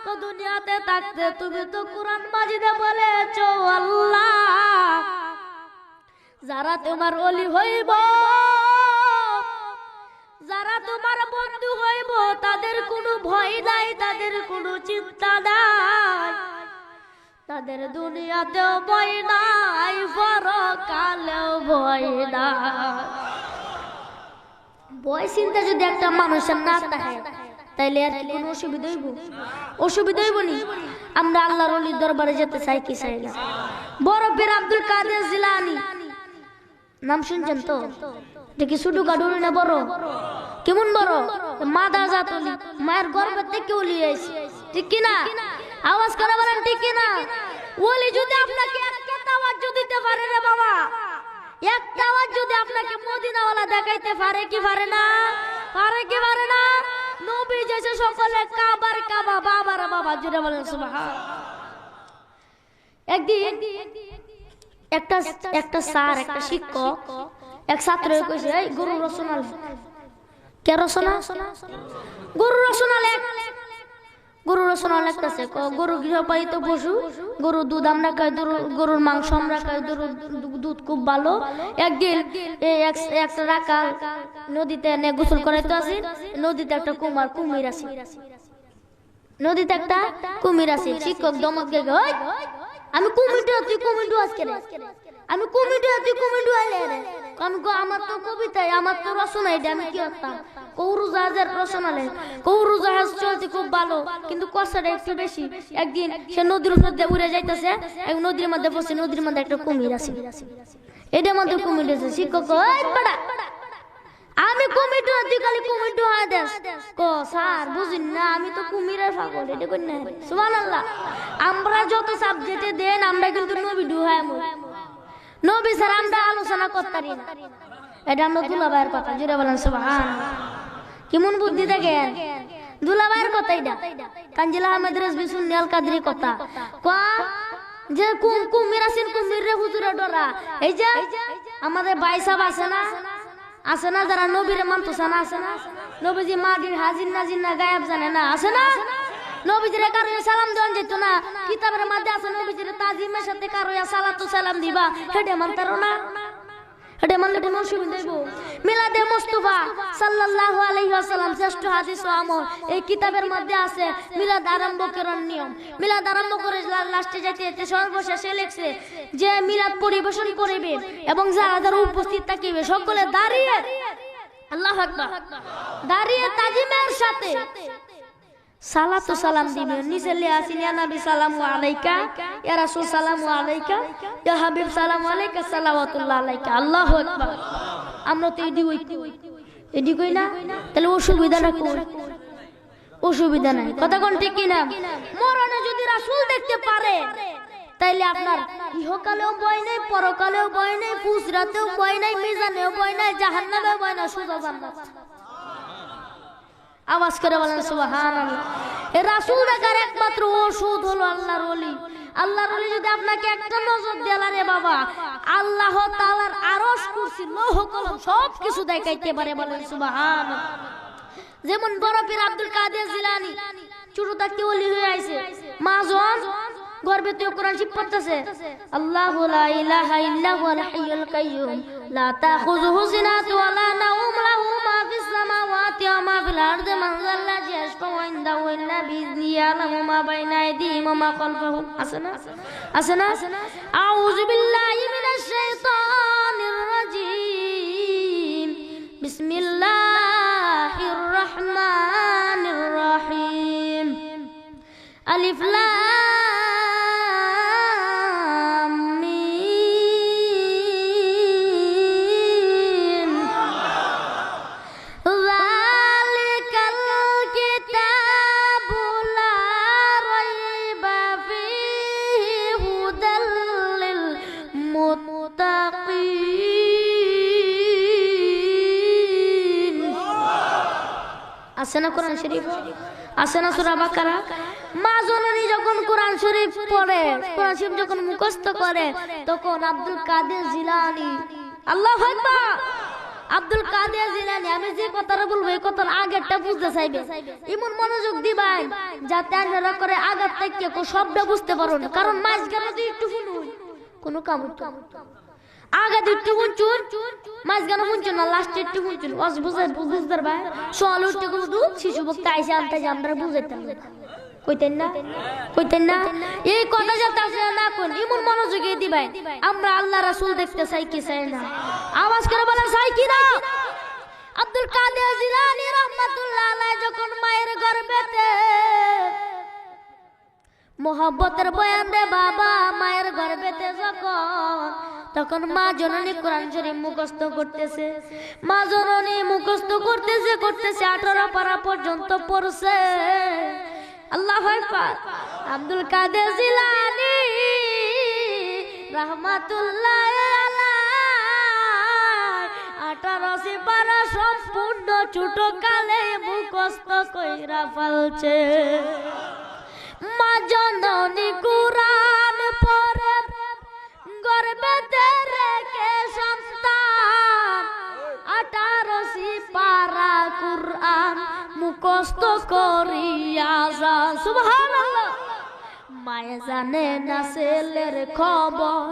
Speaker 1: তো দুনিয়াতে থাকতে তুমি তো কোরআন মাজিদে বলেছো আল্লাহ যারা তোমার ওলি হইব, যারা তোমার বন্ধু হইব, তাদের কোনো ভয় নাই, তাদের কোনো চিন্তা নাই, তাদের দুনিয়াতেও ভয় নাই, পরকালেও ভয় নাই। ভয় চিন্তা যদি একটা মানুষের না থাকে তাইলে আর কি কোনো অসুবিধা হইব? অসুবিধা হইব নি? আমরা আল্লাহর ওলির দরবারে যেতে চাই কি চাই না? বড় পীর আব্দুল কাদের জিলানী নাম শুনছেন তো? দেখি শুধু গাডুরি না, বড় কেমন বড়, মাদা জাত ওলি, মায়ের গর্ভের থেকে ওলি হয়েছে, ঠিক কি না? আওয়াজ করে বলেন ঠিক কি না? ওলি যদি আপনাকে একটা আওয়াজ দিতে পারে রে বাবা, একটা আওয়াজ যদি আপনাকে মদিনাওয়ালা দেখাইতে পারে কি পারে না? পারে কি পারে না? নবী যেসে সকলে কাবার কাবা, বাবার বাবা জুড়ে বলেন সুবহান। একদিন একটা স্যার, একটা শিক্ষক এক ছাত্র কইছে, এই গরু রচনা কে রচনা? গরু রচনা লেখ। গরু রচনা লেখতেছে, গরু গৃহপালিত পশু, গরু দুধ আমরা খাই, গরুর মাংস আমরা খাই, গরুর দুধ খুব ভালো। একদিন একটা রাখাল নদীতে গোসল করাইতে আসি, নদীতে একটা কুমির আছে, নদীতে একটা কুমির আছে। শিক্ষক দমক গে, আমি কুমির, তুই কুমির আজকে, আমি কুমির, তুই কুমির আইলে রে। আমি আমার তো কবিতায়, আমার তো রচনা, এটা আমি কি করতাম? কৌরু জাহাজের রচনা লেখ। কৌরু জাহাজ চলছে খুব ভালো, কিন্তু কষ্টটা একটু বেশি। একদিন সে নদীর মধ্যে উড়ে যাইতেছে, নদীর মধ্যে বসে, নদীর মধ্যে একটা কুমির আছে, এটার মধ্যে কুমির আছে। শিক্ষক, আমি কুমির, তুই খালি কুমির হয় দেশ। স্যার বুঝিন না, আমি তো কুমিরের পাগল, এটা করি না। সুবহানাল্লাহ। আমরা যত সাবজেক্টে দেন, আমরা কিন্তু নবী ডুহায়, নবী স্যার আমরা আলোচনা করতারি না। এটা আমরা দুলাভাইয়ের কথা, জুড়ে বলেন সুবহান। কেমন বুদ্ধি দেখেন, দুলাভাইয়ের কথা এটা। কাঞ্জিলা আহমেদ রেজভী সুন্নি আল কাদরি কথা যে কুমির আছেন, কুমির রে হুজুরে ডরা। এই যে আমাদের ভাই সাহেব আছে না, আছে না, যারা নবীরে মানতেছে না, আছে না, নবীজি মাটির হাজির নাজির না গায়েব জানে না, আছে না, নবীজির কারো সালাম দেওয়া যেত না, কিতাবের মধ্যে আছে নবীজির তাজিমের সাথে কারো সালাতু সালাম দিবা, হেডে মানতারো না, হেডে মানলে কোনো অসুবিধা হইব? মিলাদে মুস্তাফা সাল্লাল্লাহু আলাইহি ওয়াসাল্লাম শ্রেষ্ঠ হাদিস ও আমল, এই কিতাবের মধ্যে আছে মিলাদ আরম্ভ করার নিয়ম। মিলাদ আরম্ভ করে লাস্টে যাইতে সর্বশেষে লেখছে যে মিলাদ পরিবেশন করিবে এবং যারা যারা উপস্থিত থাকিবে সকলে দাঁড়িয়ে, আল্লাহু আকবার, দাঁড়িয়ে তাজিমের সাথে সালাতু সালাম দিবেন। নিচে লেখা আছে, ইয়া নবী সালামু আলাইকা, ইয়া রাসূল সালামু আলাইকা, ইয়া হাবিব সালামু আলাইকা, সালাওয়াতুল্লাহ আলাইকা। আল্লাহু আকবার। আমরা তো এডি কই না, তাহলে অসুবিধাটা কই? অসুবিধা নাই, কথা কোন ঠিক কি না? মরণে যদি রাসূল দেখতে পারে, তাইলে আপনার ইহকালেও ভয় নাই, পরকালেও ভয় নাই, ফুসরাতেও ভয় নাই, মিজানেও ভয় নাই, জাহান্নামেও ভয় নাই, সোজা জান্নাত। আওয়াজ করে বলেন সুবহানাল্লাহ। এই রাসূল দেখার একমাত্র ওষুধ হলো আল্লাহর ওলি। আল্লাহর ওলি যদি আপনাকে একটা নজর দেলা রে বাবা, আল্লাহ তাআলার আরশ, কুরসি, লৌহ কলম সব কিছু দেখাইতে পারে, বলেন সুবহানাল্লাহ। যেমন বড় পীর আব্দুল কাদের জিলানী ছোট থাকতে ওলি হয়ে আইছে, মাজন গর্বে তো কোরআন শিখ পড়তেছে, আল্লাহু লা ইলাহা ইল্লা হুয়াল হাইয়ুল কাইয়্যুম লা তাখুযুহু সিনাতুন ওয়া লা নাওম লাহু মা ফিস সামাওয়াতি ওয়া মা ফিল আরদি মান যাল্লাযী ইয়াশফাউ ইনদাহু ইল্লা বিইযনিহি ইয়ালামু মা বাইনা আইদিহিম ওয়া মা খালফাহুম। আছে না, আছে না? আউযু বিল্লাহি মিনাশ শাইতানির রাজীম, বিসমিল্লাহির রাহমানির রাহিম, আলিফ লাম আছে না কোরআন শরীফ, আছে না সূরা বাকারা? মা জননী যখন কোরআন শরীফ পড়ে, কোরআন শরীফ যখন মুখস্থ করে, তখন আব্দুল কাদের জিলানী, আল্লাহু আকবার, আব্দুল কাদের জিলানী, আমি যে কথাটা বলবো এই কথার আগেরটা বুঝতে চাইবে, এমন মনোযোগ দিবেন যাতে আপনারা করে আগের থেকে কোন শব্দ বুঝতে পারুন। কারণ মাঝখানে যদি একটু শুনুন কোনো কাম আগে একটু শুনছুন, মাঝখানে শুনছুন না, লাস্টে একটু শুনছুন, বুঝতে ভাই সল উঠতে কিন্তু শিশু বক্তা আইসে আনতে যে আমরা বুঝাইতাম কইতেন না, কইতেন না, এই কথা যাতে আপনারা না কোন এমন মনোযোগে দিবেন। আমরা আল্লাহ রাসূল দেখতে চাই কি চাই না? আওয়াজ করে বলেন চাই কি না? আব্দুল কাদের জিলানী রাহমাতুল্লাহ আলাইহি যখন মায়ের মোহব্বতের বয়ান রে বাবা মায়ের গর্ভেতে যখন তখন মা জননী কোরআন শরীফ মুখস্থ করতেছে, মা জননী মুখস্থ করতেছে 18 পারা পর্যন্ত পড়ছে। আল্লাহু আকবার। আব্দুল কাদের জিলানী রাহমাতুল্লাহ আলাইহি 18 পারা সম্পূর্ণ ছোট কালে মুখস্থ কইরা ফেলছে। মা জননী কুরআন পড়ে গর্ভেতে রেখে সন্তান 18 পারা কুরআন মুখস্থ করিয়া যান। সুবহানাল্লাহ। মায়ে জানে না ছেলের খবর,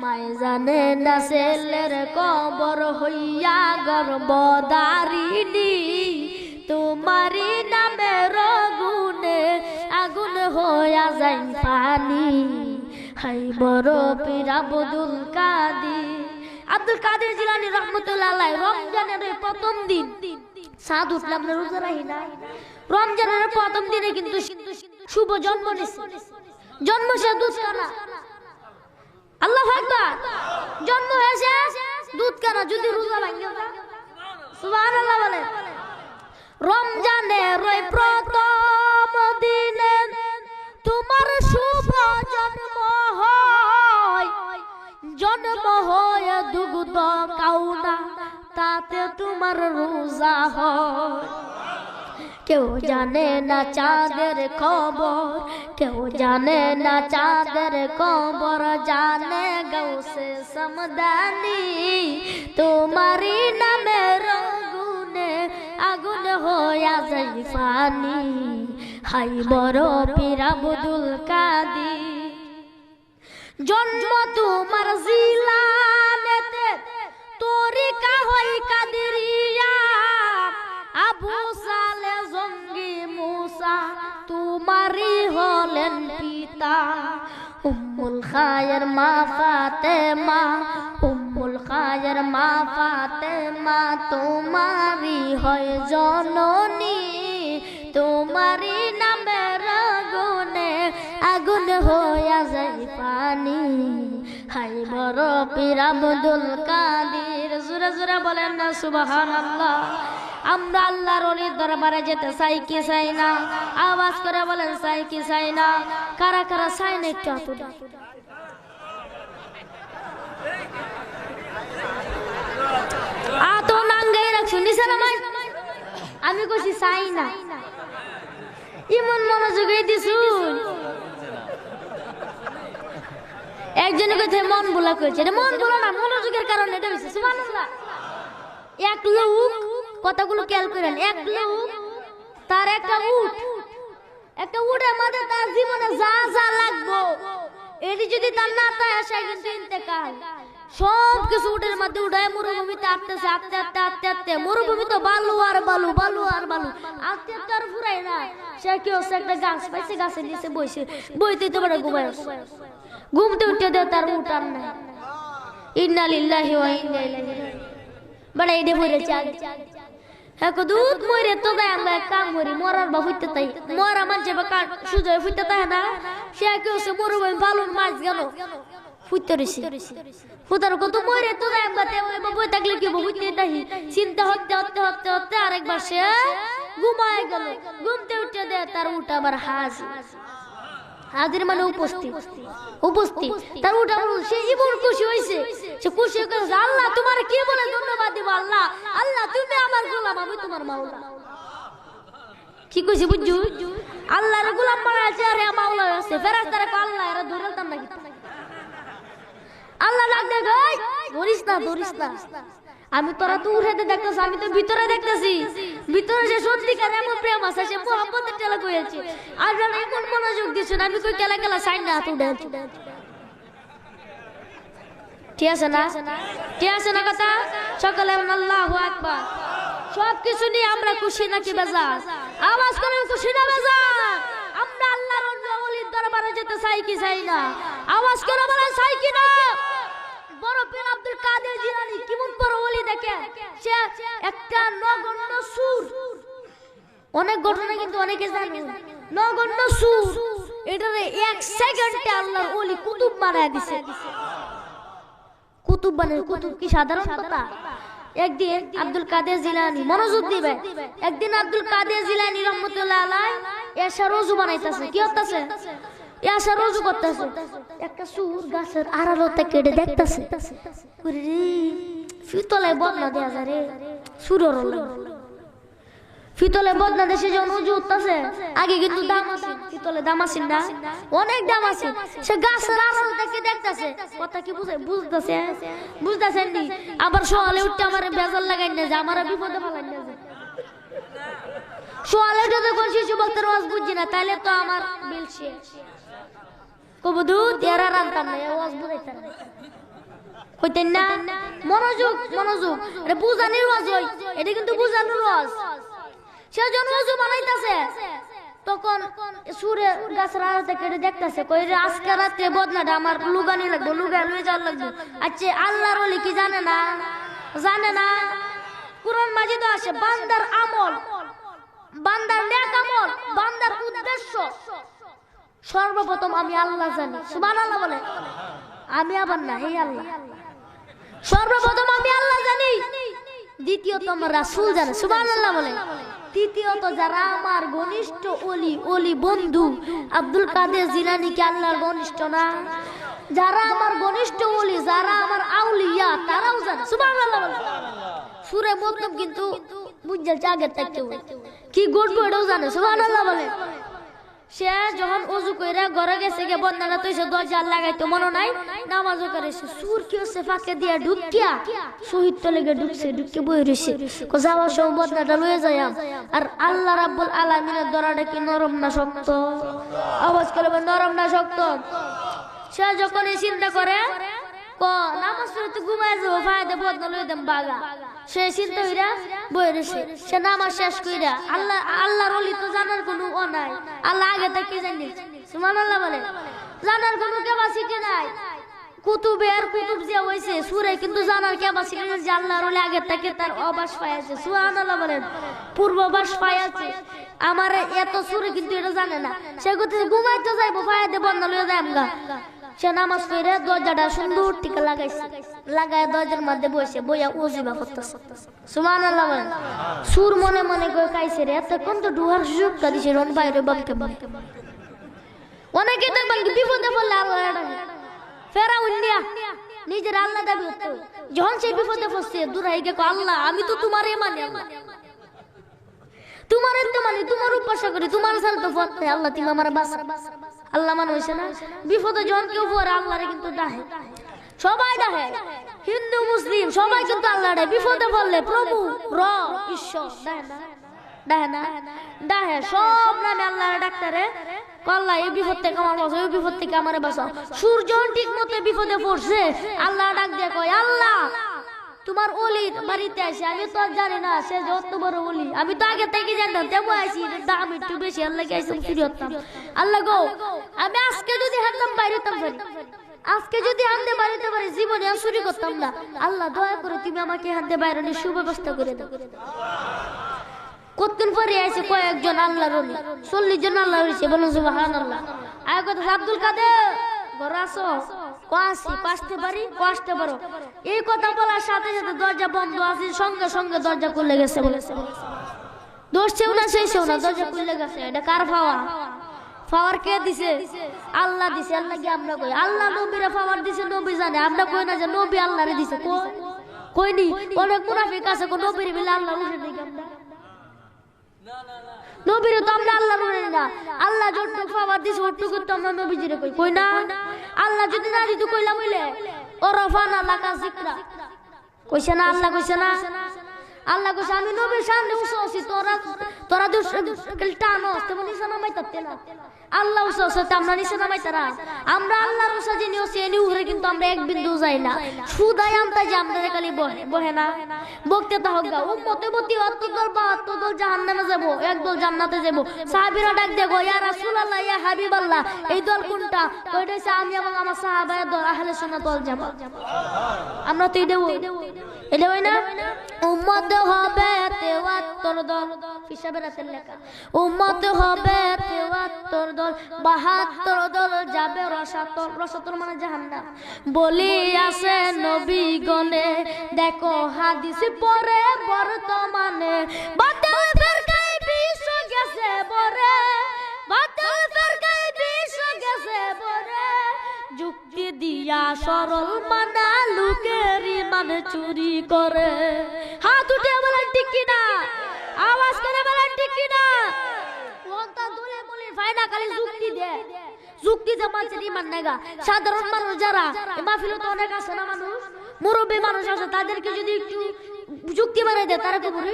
Speaker 1: মায়ে জানে না ছেলের খবর হইয়া গর্ভধারিণী তোমারি নামের গুণে আগুন হইয়া যায় পানি। হাই বড় পীর আব্দুল কাদের জিলানী রাহমাতুল্লাহ আলাইহি রমজানের প্রথম দিন সাদ উঠলাম না, রোজা রাখি না। রমজানের প্রথম দিনে কিন্তু শুভ জন্ম নিছে, জন্ম সে দুধ কানা। আল্লাহু আকবার। জন্ম হয়েছে দুধ কানা, যদি রোজা ভাঙে সুবহানাল্লাহ বলে। রমজানের ওই প্রথম দিনে তোমার শুভ জন্ম হয়, জন্ম হয় দুগ্ধ কাউনা তাতে তোমার রোজা হয়। কেউ জানে না চাঁদের খবর, কেউ জানে না চাঁদের খবর, জানে গৌসে সমদানি তোমারি নামের গুণে আগুন হইয়া যায় পানি। হাই বড় পীর আব্দুল কাদের। জন্ম তোমার জিলানেতে তরিকা হয় কাদেরিয়া, আবু সালে জঙ্গি মুসা তোমারি হলেন পিতা। উম্মুল খায়ের মা ফাতেমা, উম্মুল খায়ের মা ফাতেমা তোমারি হয় জননী তোমারি নামের গুণে আগুন হইয়া যায় পানি। হাই বড় পীর আব্দুল কাদের। জোরে জোরে বলেন না সুবহানাল্লাহ। আমরা আল্লাহর ওলির দরবারে যেতে চাই কি চাই না? আওয়াজ করে বলেন চাই কি চাই না? কারা কারা চাই না একটু হাত উঠান। নাঙ্গাই রাখছো নিচে নামাই। আমি কইছি চাই না, ইমন মনোযোগে দিছুন। একজনে কইছে মন ভোলা কইছে, মন ভোলা না, মনোযোগের কারণে এটা হইছে। সুবহানাল্লাহ। এক লোক, কথাগুলো খেয়াল করেন, এক লোক তার একটা উটের মধ্যে তার জীবনে যা যা লাগবো এটি যদি তার না তাই আসে কিন্তু ইন্তেকাল। সব কিছু উটের মধ্যে উঠায় মরুভূমিতে আটতেছে, আটতে আটতে আটতে আটতে মরুভূমি তো বালু আর বালু, বালু আর বালু, আটতে আটতে আর ফুরাই না। সে কি হচ্ছে একটা গাছ পাইছে, গাছের নিচে বসে বইতে তো বড় ঘুমায়, ঘুমতে উঠে দেয় তার উঠ আর নাই। ইন্না লিল্লাহি ওয়া ইন্না ইলাইহি রাজিউন। বড় এডে পড়েছে হ্যাঁ দুধ মরে তো দেয় আমরা কাম করি মরার বা ফুটতে তাই মরা মানুষে বা সুজয় ফুটতে তাই না। সে কি হচ্ছে মরুভূমি বালুর মাছ গেল ফুটতে রয়েছে, ফুটার কত মরে তো দেয় আমরা বই থাকলে কি ফুটতে তাই চিন্তা হতে হতে হতে হতে আরেকবার সে ঘুমায় গেল, ঘুমতে উঠে দেয় তার উঠ আবার হাজির মানে উপস্থিত, উপস্থিত তার উঠা সে ইমন খুশি হয়েছে। সে খুশি হয়ে আল্লাহ তোমার কি বলে ধন্যবাদ দিব, আল্লাহ আল্লাহ তুমি আমার গোলাম আমি তোমার মাওলা। কি কইছি বুঝছো? আল্লাহর গোলাম মারা আছে আর মাওলা আছে। ফেরেশতারা কয় আল্লাহ এরা ধরতাম নাকি? আল্লাহ ডাক দেয় ধরিস না ধরিস না, আমি তোরা তো উঠে দেখতেছি, আমি তো ভিতরে দেখতেছি, ভিতরে যে সত্যিকার এমন প্রেম আছে, সে মোহাম্মদের টেলা কইছে। আর এমন মনোযোগ দিছেন আমি কই কেলা কেলা সাইন না হাত উঠে। ঠিক আছে না? ঠিক আছে না কথা? সকলে আল্লাহু আকবার। সব কিছু নিয়ে আমরা খুশি নাকি বেজার? আওয়াজ করে খুশি না বেজার? আমরা আল্লাহর ওলির দরবারে যেতে চাই কি চাই না? আওয়াজ করে বলেন চাই কি না? বড় পীর আব্দুল কাদের জিলানী কেমন বড় ওলি দেখেন, সে একটা নগণ্য সুর, অনেক ঘটনা কিন্তু অনেকে জানে, নগণ্য সুর এটারে এক সেকেন্ডে আল্লাহর ওলি কুতুব বানায় দিছে। কুতুব বানায়, কুতুব কি সাধারণ কথা? একদিন আব্দুল কাদের জিলানী, মনোযোগ দিবে, একদিন আব্দুল কাদের জিলানী রহমাতুল্লাহ আলাইহি এসা রোজু বানাইতেছে। কি হতাছে? এসা রোজু করতেছে। একটা সুর গাছের আড়ালতে কেটে দেখতেছে, ফিতলে বদনা দেয়া যায় রে, সুরের ফিতলে বদনা দেশে যখন উজু উঠতেছে, আগে কিন্তু দাম আছে, ফিতলে দাম আছে না, অনেক দাম আছে। সে গাছের আড়াল থেকে দেখতেছে, কথা কি বুঝে? বুঝতেছে, বুঝতেছেন নি? আবার সকালে উঠতে আমার বেজাল লাগাই না যে আমার বিপদে ফেলাই না, সকালে যদি কোন শিশু বলতে রোজ বুঝছি না, তাহলে তো আমার বিল শেষ। কবুদু তেরা রান্তাম না, ওয়াজ বুঝাইতাম না, কইতেন না? মনোযোগ, মনোযোগ, এটা বুঝানির ওয়াজ হই, এটা কিন্তু বুঝানোর ওয়াজ। সে যখন ওযু বানাইতাছে তখন সুরে গাছের আড়াতে কেটে দেখতেছে, কই রে আজকে রাতে বদনাটা আমার লুগানি লাগবে, লুগা লয়ে যাওয়ার লাগবে। আচ্ছা আল্লাহর ওলি কি জানে না? জানে না? কুরআন মাজিদে আসে বান্দার আমল, বান্দার নেক আমল, বান্দার উদ্দেশ্য সর্বপ্রথম আমি আল্লাহ জানি। সুবহানাল্লাহ বলে। আমি আবার না, হে আল্লাহ। সর্বপ্রথম আমি আল্লাহ জানি, দ্বিতীয়ত আমার রাসূল জানে। সুবহানাল্লাহ বলে। তৃতীয়ত যারা আমার ঘনিষ্ঠ ওলি, ওলি বন্ধু, আব্দুল কাদের জিলানী কি আল্লাহর ঘনিষ্ঠ না? যারা আমার ঘনিষ্ঠ ওলি, যারা আমার আউলিয়া, তারাও জানে। সুবহানাল্লাহ বলে। সূরা মুত্তাব কিন্তু বুঝাচ্ছে আগের থেকে কি ঘটবে এটাও জানে। সুবহানাল্লাহ বলে। সে যখন ওযু কইরা ঘরে গেছে, গে বদনাটা তৈছে দরজা লাগাইতো মনে নাই, নামাজও করেছে। সুর কি হচ্ছে ফাঁকে দিয়া ঢুকিয়া শহীদ তলে গে ঢুকছে, ঢুকে বই রইছে, কো যাওয়ার সময় বদনাটা লয়ে যাইয়াম। আর আল্লাহ রাব্বুল আলামিনের দরাটা কি নরম না শক্ত? আওয়াজ করে নরম না শক্ত? সে যখন এই চিন্তা করে, ক নামাজ পড়ে তো ঘুমায় যাবো, ফায়দা বদনা লয়ে দেম বাগা, সে চিন্তা হইরা বই রইছে। সে নামাজ শেষ কইরা আল্লাহর ওলি তো জানার কোনো ও নাই, আল্লাহ আগে থেকে জানি। সুবহানাল্লাহ বলে। জানার কোনো ক্যাপাসিটি নাই। কুতুবে আর কুতুব যে হইছে সূরা কিন্তু জানার ক্যাপাসিটি নাই যে আল্লাহর ওলি আগে থেকে তার অবাস পাইছে। সুবহানাল্লাহ বলেন। পূর্ববাস পাইছে। আমার এত সূরা কিন্তু এটা জানে না। সে কইতে ঘুমাইতে যাইবো, ফায়দা বদনা লয়ে যাইম গা। সে নামাজ পড়ে দরজাটা সুন্দর টিকা লাগাইছে, লাগায় দরজার মধ্যে বসে বইয়া ওজিবা করতেছে। সুবহানাল্লাহ বলেন। সুর মনে মনে কই কাইছে রে, এতক্ষণ তো ডুহার সুযোগটা দিছে রন বাইরে বামকে বাম। অনেকে দেখবেন বিপদে পড়লে আল্লাহ ডাকে, ফেরাউন নিয়া নিজের আল্লাহ দাবি করতে, যখন সে বিপদে পড়ছে দূর হয়ে গেল, আল্লাহ আমি তো তোমারই মানি, তোমার তো মানি, তোমার উপাসনা করি, তোমার সাথে তো পথ নাই, আল্লাহ তুমি আমার বাঁচা। আল্লাহ মানে হইছে না? বিপদে যখন কেউ পড়ে আল্লাহরে কিন্তু ডাকে, সবাই ডাকে, হিন্দু মুসলিম সবাই কিন্তু আল্লাহ ডাকে। বিপদে পড়লে প্রভু র ঈশ্বর ডাকে না, ডাকে সব নামে আল্লাহরে ডাক্তারে, আল্লাহ এই বিপদ থেকে আমার বাঁচাও, এই বিপদ থেকে আমার বাঁচাও। সূর্য ঠিক মতো বিপদে পড়ছে, আল্লাহ ডাক দিয়ে কয় আল্লাহ তোমার ওলির বাড়িতে আসে, আমি তো জানি না সে যত বড় ওলি, আমি তো আগে থেকে জানতাম, তেমন আইসি দাম একটু বেশি, আল্লাহকে আইসি ফিরে হতাম। আল্লাহ গো আমি আজকে যদি হাঁটতাম বাইরে হতাম পারি, আজকে যদি হাঁটতে বাড়িতে পারি, জীবনে আর চুরি করতাম না। আল্লাহ দয়া করে তুমি আমাকে হাঁটতে বাইরে সুব্যবস্থা করে দাও। কতদিন পরে আইসে কয়েকজন আল্লাহর ওলি, 40 জন আল্লাহ হয়েছে, বলুন সুবহানাল্লাহ। আর কথা আব্দুল কাদের ঘরে আসো, আসি আসতে পারি, আসতে পারো। এই কথা বলার সাথে সাথে দরজা বন্ধ আছে, সঙ্গে সঙ্গে দরজা খুলে গেছে। দোষছেও না শেষেও না, দরজা খুলে গেছে। এটা কার পাওয়া? পাওয়ার কে দিছে? আল্লাহ দিছে। আল্লাহ কি আমরা কই? আল্লাহ নবীরা পাওয়ার দিছে, নবী জানে। আমরা কই না যে নবী আল্লাহরে দিছে, কইনি। অনেক মুনাফিক আছে কোন নবীর বিলে আল্লাহ উঠে দিই আমরা, নবীরে তো আমরা আল্লাহ বলি না। আল্লাহ যতটুকু পাওয়ার দিছে ওটুকু তো আমরা নবীজিরে কই না। আল্লাহ যদি না দিত কইলাম হইলে ওরফানা লাকা যিকরা কইছে না, আল্লাহ কইছে না। আল্লাহ কইছে আমি নবীর সামনে উসছি, তোরা টানো তেমন নিশানা মাইতাতে না। আল্লাহ উসছে আমরা নিশানা মাইতারা, আমরা আল্লাহর উসা যিনি হচ্ছে এনি উহরে কিন্তু আমরা এক বিন্দু যাই না। সুদাই আমতা যে আমরা খালি বহে না বকতে তা হোক গা উম্মতে মতি অতদল বা অতদল জাহান্নামে যাব, একদল জান্নাতে যাব। সাহাবীরা ডাক দেগো ইয়া রাসূলুল্লাহ ইয়া হাবিবাল্লাহ, এই দল কোনটা? কইতেছে আমি এবং আমার সাহাবায়ে দল আহলে সুন্নাত ওয়াল জামাত। আমরা তো দেব এটা হয় না। উম্মত হবে 73 দল, হিসাবের হাতে লেখা। উম্মত হবে 73 ৭২ দল ৭২ দল যাবে রসাতল। রসাতল মানে জাহান্নাম। বলি আছে নবীগণে, দেখো হাদিস পড়ে বর্তমানে, বাতিল ফিরকায় বিশ্ব গেছে বরে, বাতিল ফিরকায় বিশ্ব গেছে বরে, যুক্তি দিয়া সরল মানা লোকের ইমান চুরি করে। হাত উঠে বলেন ঠিক কিনা, আওয়াজ করে বলেন ঠিক কিনা। ওটা দলে বলে ফায়দা খালি যুক্তি দে, যুক্তি জমাচ্ছে ইমান নেগা। সাধারণ মানুষ যারা মাহফিলে তো অনেক আছে না, মানুষ মুরব্বী মানুষ আছে, তাদেরকে যদি একটু যুক্তি বানাই দেয় তারা তো বলে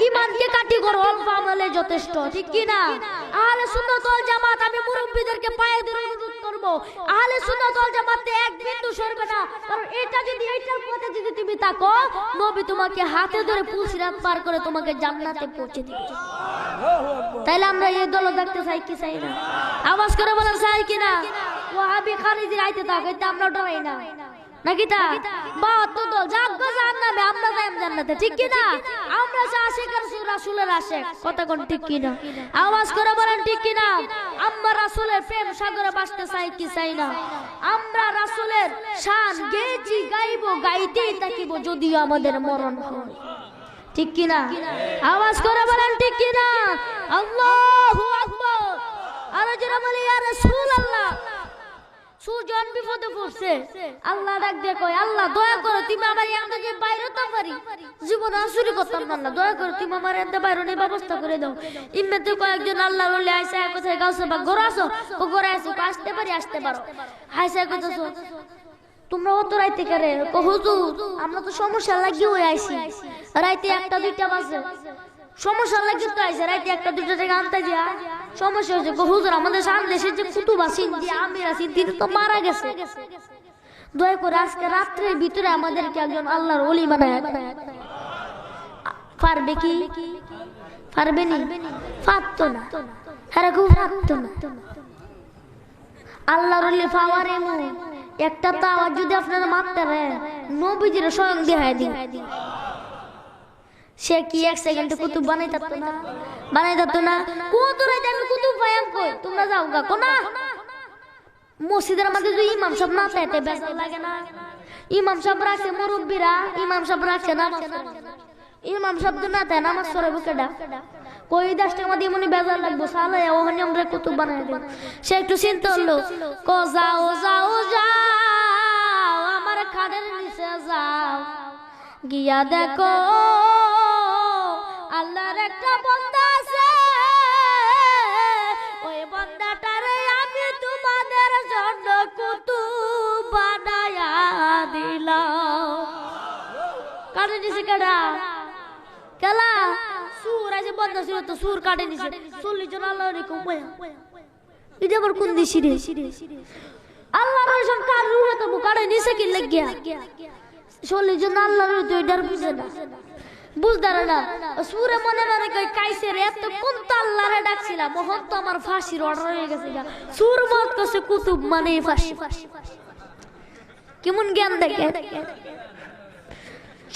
Speaker 1: ইমানকে কাটি করো, অল্প আমলে যথেষ্ট, ঠিক কিনা। আহলে সুন্নাত ওয়াল জামাত, আমি মুরব্বীদেরকে পায়ে ধরে অনুরোধ করব, আহলে সুন্নাত ওয়াল জামাতে এক বিন্দু সরবে না। কারণ এটা যদি এইটার পথে যদি তুমি তাকো, নবী তোমাকে হাতে ধরে পুলসিরাত পার করে তোমাকে জান্নাতে পৌঁছে দিবে। তাইলে আমরা এই দল দেখতে চাই কি চাই না? আওয়াজ করে বলেন চাই কিনা। ওয়াহাবি খারিজি রাইতে থাকে, এটা আমরা ডরাই না নাকি? তা ৭২ দল জাগ্গো জান্নাতে, আমরা যাইম জান্নাতে, ঠিক কি না? আমরা আশিক রাসূলের আশিক, কথা কোন ঠিক কি না? আওয়াজ করে বলেন ঠিক কি না। আমরা রাসূলের প্রেম সাগরে ভাসতে চাই কি চাই না? আমরা রাসূলের শান গেয়েছি, গাইবো, গাইতেই থাকিব যদিও আমাদের মরণ হয়, ঠিক কি না? আওয়াজ করে বলেন ঠিক কি না। আল্লাহু আকবার। আর যারা বলে ইয়া রাসূলুল্লাহ, সুজন বিপদে পড়ছে, আল্লাহ ডাক দিয়ে কয়, আল্লাহ দয়া করে তুমি আমার এখান থেকে বাইরে হতে পারি, জীবন আসুরি করতাম না, আল্লাহ দয়া করে তুমি আমার এখান থেকে বাইরে নিয়ে ব্যবস্থা করে দাও। ইম্মেতে কয়েকজন আল্লাহ বলে আইসা কোথায় গাছে বা ঘর আসো, ও ঘরে আসো, আসতে পারি, আসতে পারো। হাইসা কোথাছো তোমরা অত রাইতে কারে? হুজুর আমরা তো সমস্যা লাগিয়ে হয়ে আইসি, রাইতে 1টা 2টা বাজে, সমস্যা লাগে তো আইসা রাইতে 1টা 2টা থেকে আনতে যা সমস্যা হয়েছে। হুজুর আমাদের সামনে দেশের যে কুতুব আছেন, যে আমির আছেন, তিনি তো মারা গেছে, দয়া করে আজকে রাত্রের ভিতরে আমাদেরকে একজন আল্লাহর ওলি বানায়। পারবে কি? পারবে নি? পারতো না, হ্যাঁ খুব পারতো না। আল্লাহর ওলি পাওয়ার এমন একটা তাওয়াজ যদি আপনারা মারতে রে, নবীজির স্বয়ং দেখায় দিন, সে কি 1 সেকেন্ডে কুতুব বানাইতে পারতো না? বানাইতে পারতো না। কত রাইতে আমি কুতুব পাইয়াম কই? তোমরা যাও গা কোনা মসজিদের মধ্যে যদি ইমাম সাহেব না চাইতে বেজাল লাগে না? ইমাম সাহেব রাখছে মুরব্বীরা, ইমাম সাহেব রাখছে না, ইমাম সাহেব তো না তাই নামাজ পড়াবো কেডা? কই 10 টাকা মধ্যে মনে বেজাল লাগবো, সালে ওখানে আমরা কুতুব বানাই দেব। সে একটু চিন্তা হলো, কো যাও যাও যাও আমার খাদের নিচে যাও, গিয়া দেখো আল্লাহর একটা বান্দা আছে, ওই বান্দাটারে আমি তোমাদের জন্য কুতুব বানায়া দিলাম। কাটে দিছে কেডা? কেলা সুর আছে, বান্দা ছিল তো সুর কাটে দিছে। 40 জন আল্লাহর কমায়া, এটা আবার কোন দিছি রে? আল্লাহর রসম কার রুহে তো কাটে নিছে কি লাগিয়া? 40 জন আল্লাহর তো এটার বুঝে না, বুঝদারে না। সুরে মনে মনে কই কাইছে রে, এত কোন তো আল্লাহরে ডাকছিলাম, মোহন তো আমার ফাঁসির অর্ডার হয়ে গেছে। সুর মত কছে কুতুব মানে ফাঁসি। কেমন জ্ঞান দেখে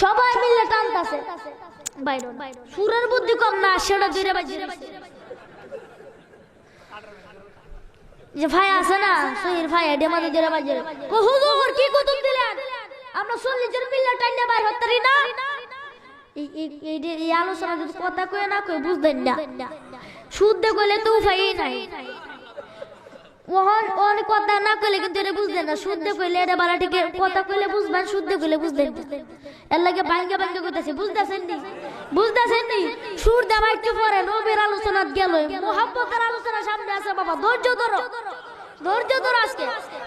Speaker 1: সবাই মিলে টানতাছে বাইরে, সুরের বুদ্ধি কম না, সেটা ধরে বাজিয়ে যে ভাই আছে না সহির ভাই এডে মাঝে ধরে বাজিয়ে কো হুজুর কি কুতুব দিলেন? আমরা 40 জন মিলে টাইনে বাইর হতারি না। এই আলোচনা যদি কথা কয়ে না কয়ে বুঝতেন না, শুদ্ধ কইলে তো উপায় নাই। ওহন কথা না কইলে কিন্তু এটা বুঝতেন না, শুদ্ধ কইলে এটা বালা ঠিক কথা কইলে বুঝবেন, শুদ্ধ কইলে বুঝবেন। এর লাগে ভাঙ্গা ভাঙ্গা কইতাছে, বুঝতেছেন নি? বুঝতেছেন নি? সুর দেওয়া একটু পরে নবীর আলোচনা গেল, মুহাব্বতের আলোচনা সামনে আছে। বাবা ধৈর্য ধরো, ধৈর্য ধরো।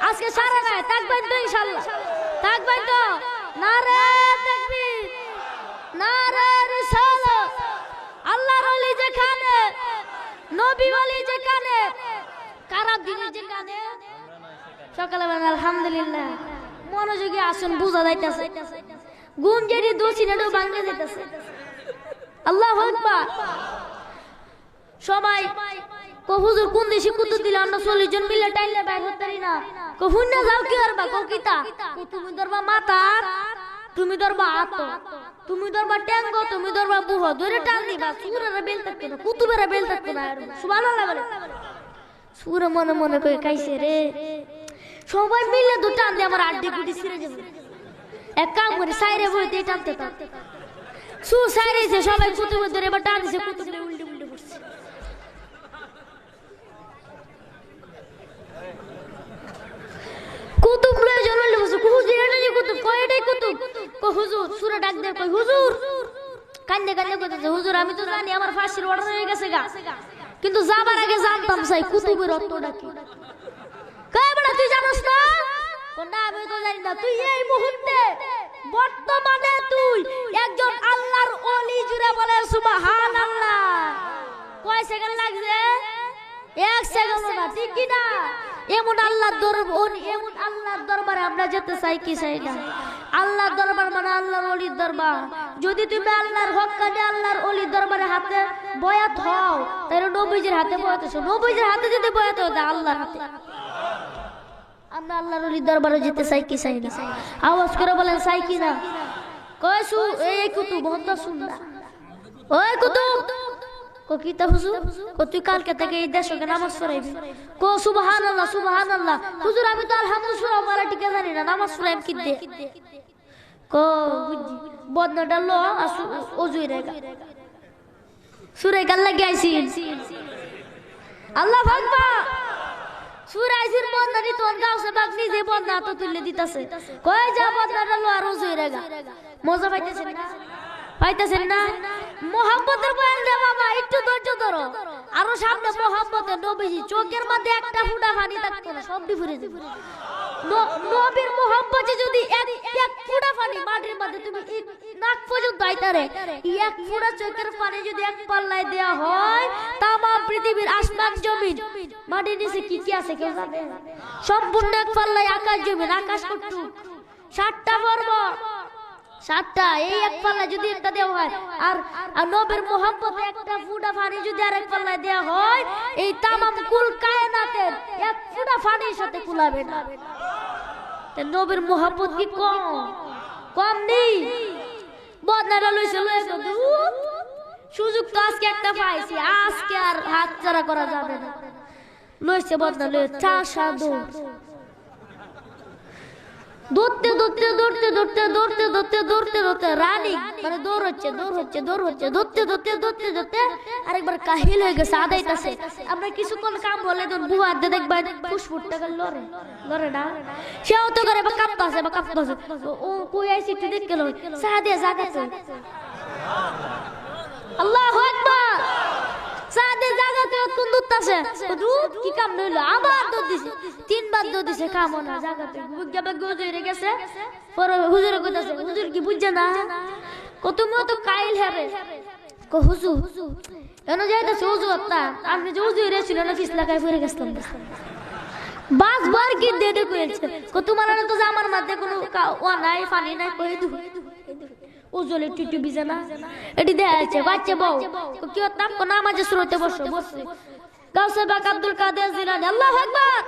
Speaker 1: আজকে সারা গায়ে থাকবেন তো ইনশাআল্লাহ, থাকবেন তো। নারে তাকবীর, নারে রিসালাত। আল্লাহর ওলি যেখানে, নবী ওলি যেখানে, খারাপ জিনিস যেখানে, সকালে বলেন আলহামদুলিল্লাহ। মনোযোগী আসুন, বুঝা যাইতেছে গুণ যেটি দোষী নেটো ভাঙে যাইতেছে। আল্লাহু আকবার। সবাই কো হুজুর কোন দেশে কুতুব দিলে? আমরা 40 জন মিলে টাইলে বাইর হতারি না। কো হুন্না যাও কি করবা? কো কিতা? তুমি ধরবা মাথা, তুমি ধরবা হাত, তুমি ধরবা ট্যাঙ্গ, তুমি ধরবা বুহ, ধরে টান দিবা, সুরেরা বেল থাকতো না, কুতুবেরা বেল থাকতো না। সুবহানাল্লাহ বলে। সুরে মনে মনে কই খাইছে রে, সবাই মিলে দু টান দিয়ে আমার আড্ডি গুটি ছিঁড়ে যাবে। এক কাম করে সাইরে বইতে টানতে টানতে সু সাইরেছে, সবাই কুতুবে ধরে এবার টান দিছে, কুতুবে উল্টে উল্টে পড়ছে। কুতুব লয়ে জল উল্টে পড়ছে। হুজুর এটা যে কুতুব, কয় এটাই কুতুব। কই হুজুর, সুরে ডাক দে, কই হুজুর, কান্দে কান্দে কইতেছে, হুজুর আমি তো জানি আমার ফাঁসির অর্ডার হয়ে গেছে গা, কিন্তু যাবার আগে জানতাম চাই কুতুবের অর্থটা কি। কয় বড় তুই জানোস না? না আমি তো জানি না। তুই এই মুহূর্তে বর্তমানে তুই একজন আল্লাহর ওলি, জুড়ে বলে সুবহানাল্লাহ। কয় সেকেন্ড লাগছে? 1 সেকেন্ড না, ঠিক কি না? এমন আল্লাহর দরবার, এমন আল্লাহর দরবারে আমরা যেতে চাই কি চাই না? আল্লাহর দরবার মানে আল্লাহর ওলির দরবার। যদি তুমি আল্লাহর হক্কানি আল্লাহর ওলির দরবারে হাতে বয়াত হও, তাহলে নবীজির হাতে বয়াত হছো। নবীজির হাতে যদি বয়াত হয়, তা আল্লাহর হাতে। আমরা আল্লাহর ওলির দরবারে যেতে চাই কি চাই না? আওয়াজ করে বলেন চাই কি না? কয় সু এই কুতুব বন্ধ শুন না। ওই কুতুব কো কিতা হুজুর, কো তুই কালকে থেকে এই দেশকে নামাজ পড়াইবি। কো সুবহানাল্লাহ সুবহানাল্লাহ। হুজুর আমি তো আলহামদুলিল্লাহ মারাঠি কে জানি না, নামাজ পড়াইম কি দে। কো বুঝি বদনাটা ল ওজুই রেগা সুরে গাল লাগি আইছি। আল্লাহু আকবার। সুরাইজির বদনানি তোন গাউসে বাগ নিজে বদনা তো তুলে দিতাছে। কই যা বদনাটা ল আর ওজুই রেগা। মজা পাইতেছেন না? পাইতেছেন না? মোহাম্মদের বয়ান দে বাবা, একটু ধৈর্য ধরো। আরো সামনে মোহাম্মদের নবীজি চোখের মধ্যে একটা ফুটা পানি থাকতো না, সব ফুরে যাবে। নবীর মোহাম্মদে যদি এক ফুটা পানি মাটির মধ্যে তুমি নাক পর্যন্ত আইতারে, এক ফুটা চোখের পানি যদি এক পাল্লায় দেয়া হয়, তামাম পৃথিবীর আসমান জমিন মাটির নিচে কি কি আছে কেউ জানে? সম্পূর্ণ এক পাল্লায় আকাশ জমিন। আকাশ কতটুকু? 7টা পর্বত, 7টা। এই এক পাল্লা যদি একটা দেওয়া হয়, আর নবীর মোহাম্মদে একটা ফুটা পানি যদি আরেক পাল্লায় দেওয়া হয়, এই তামাম কুল কায়নাতের এক ফুটা পানির সাথে কুলাবে না। নবীর মোহাম্মদ কি কম? কম নেই। বদনাটা লইছে লয়ে কদু সুযোগ তো আজকে একটা পাইছি, আজকে আর হাত ছাড়া করা যাবে না। লইছে বদনা লয়ে চাষা দৌড়, দৌড়তে দৌড়তে দৌড়তে দৌড়তে দৌড়তে দৌড়তে দৌড়তে দৌড়তে রানিং মানে দৌড় হচ্ছে দৌড় হচ্ছে দৌড় হচ্ছে, দৌড়তে দৌড়তে দৌড়তে দৌড়তে আরেকবার কাহিল হয়ে গেছে, আদাইতাছে। আমরা কিছুক্ষণ কাম বলে তোর বুয়া দে দেখবা ফুসফুট টাকা লড়ে লড়ে না, সেও তো করে বা কাঁপতাছে বা কাঁপতাছে। ও কই আইছি একটু দেখ গেল সাহাদিয়া জাগাতে। আল্লাহু আকবার। সাহাদিয়া জাগাতে কোন দুতাছে রূপ কি কাম নইলো, আবার দৌড় দিছে, 3বার দৌড় দিছে, কাম না জাগাতে। বুঝাবে গজরে গেছে, পরে হুজুরে কইতাছে হুজুর কি বুঝছে না? কত মত কাইল হবে। কো হুজুর এনো যাইতাছে হুজুর আপনা আপনি যে হুজুরে ছিল না ফিস লাগায় পড়ে গেছলাম। বাস বার কি দেদে কইছে, কো তোমার তো জামার মধ্যে কোনো ওয়া নাই পানি নাই, কই দু ওজলে টিটু বিজে না এটি দেখাচ্ছে বাচ্চা বউ কি হতাম কোন নামাজে শুরুতে বসে বসে গাউসে বাক আব্দুল কাদের জিলানী। আল্লাহু আকবার।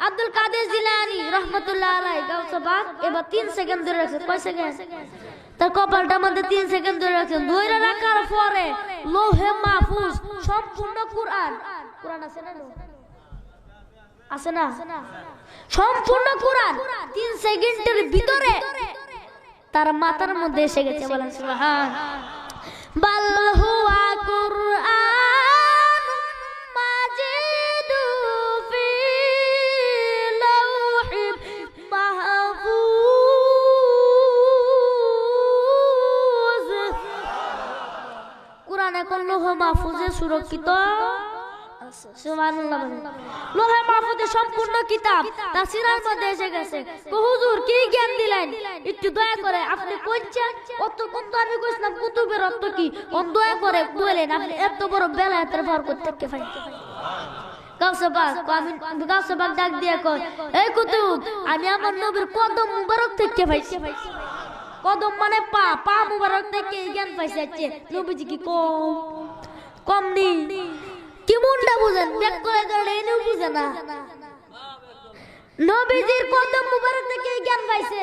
Speaker 1: আব্দুল কাদের জিলানী রাহমাতুল্লাহ আলাইহি গাউসে বাক এবার 3 সেকেন্ড ধরে রাখছে। কয় সেকেন্ড? তার কপালটা মধ্যে 3 সেকেন্ড ধরে রাখছেন। ধরে রাখার পরে লৌহে মাহফুজ সম্পূর্ণ কুরআন, কুরআন আছে না? আছে না? সম্পূর্ণ কুরআন 3 সেকেন্ডের ভিতরে তার মাথার মধ্যে এসে গেছে। বলেন সুবহান। বাল হুয়া কুরআন মাজিদু ফি লাওহি মাহফুজ। কুরআন এখন লৌহ মাহফুজে সুরক্ষিত। সুবহানাল্লাহ। লৌহ মাহফুজে সম্পূর্ণ কিতাব তাফসীরের মধ্যে এসে গেছে। তো হুজুর কি জ্ঞান দিলেন একটু দয়া করে আপনি কইছেন, অত কোন তো আমি কইছিলাম কুতুবের অর্থ কি, দয়া করে বলেন আপনি এত বড় বেলায়েতের বরকত থেকে পাই। গাউসে বাগ আমি গাউসে বাগ ডাক দিয়ে কই এই কুতুব আমি আমার নবীর কদম মুবারক থেকে পাইছি। কদম মানে পা, পা মুবারক থেকে জ্ঞান পাইছে। নবীজি কি কম কম নেই? কি মুন্ডা বুঝেন ব্যাক করে গেলে এনেও বুঝে না। নবীজির কদম মুবারক থেকে জ্ঞান পাইছে।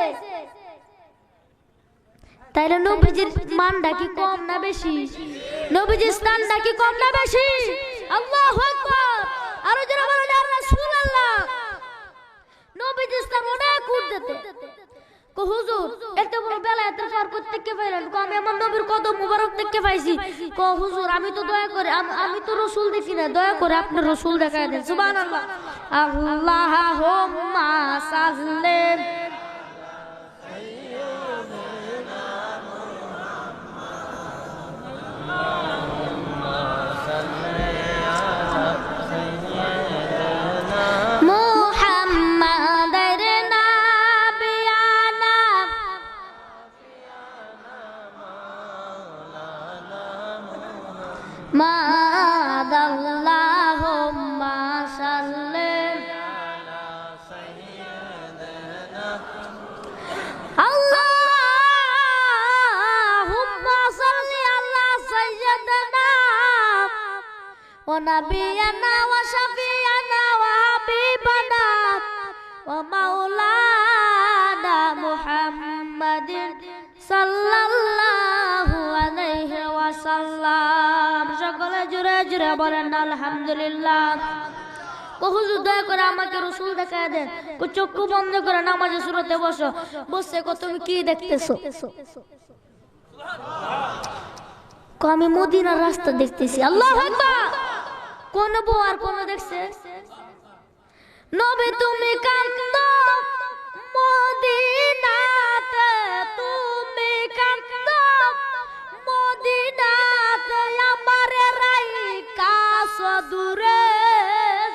Speaker 1: তাইলে নবীজির মানটা কি কম না বেশি? নবীজির স্থানটা কি কম না বেশি? আল্লাহু আকবার। আর যারা বলেন ইয়া রাসূলুল্লাহ, নবীজির স্থান অনেক উর্ধ্বতে। কো হুজুর এত বড় বেলায়েতের পর প্রত্যেককে পাইলেন, কো আমি আমার নবীর কদম মুবারক থেকে পাইছি। কো হুজুর আমি তো দয়া করে, আমি তো রাসূল দেখি না, দয়া করে আপনি রাসূল দেখায় দেন। সুবহানাল্লাহ। আল্লাহুম্মা সাল্লি মাদাল্লাহুম্মা সাল্লি আল্লাহুম্মা সাল্লি আলা সাইয়্যিদিনা ওয়া নাবিয়িনা ওয়া শাফিয়িনা ওয়া হাবিবানা ওয়া মাওলানা মুহাম্মাদিন সাল্লাল্লাহু আলাইহি ওয়াসাল্লাম। সকলে জোরে জোরে বলেন আলহামদুলিল্লাহ। ও হুজুর দয়া করে আমাকে রাসূল দেখায় দেন। ও চক্ষু বন্ধ করে নামাজে সুরতে বসো। বসে কো তুমি কি দেখতেছো? কো আমি মদিনার রাস্তা দেখতেছি। আল্লাহু আকবার। কোন বউ আর কোন দেখছে? নবী তুমি কান্দো মদিনাতে, তুমি কান্দো মদিনাতে, আমারে রাইখা দূরে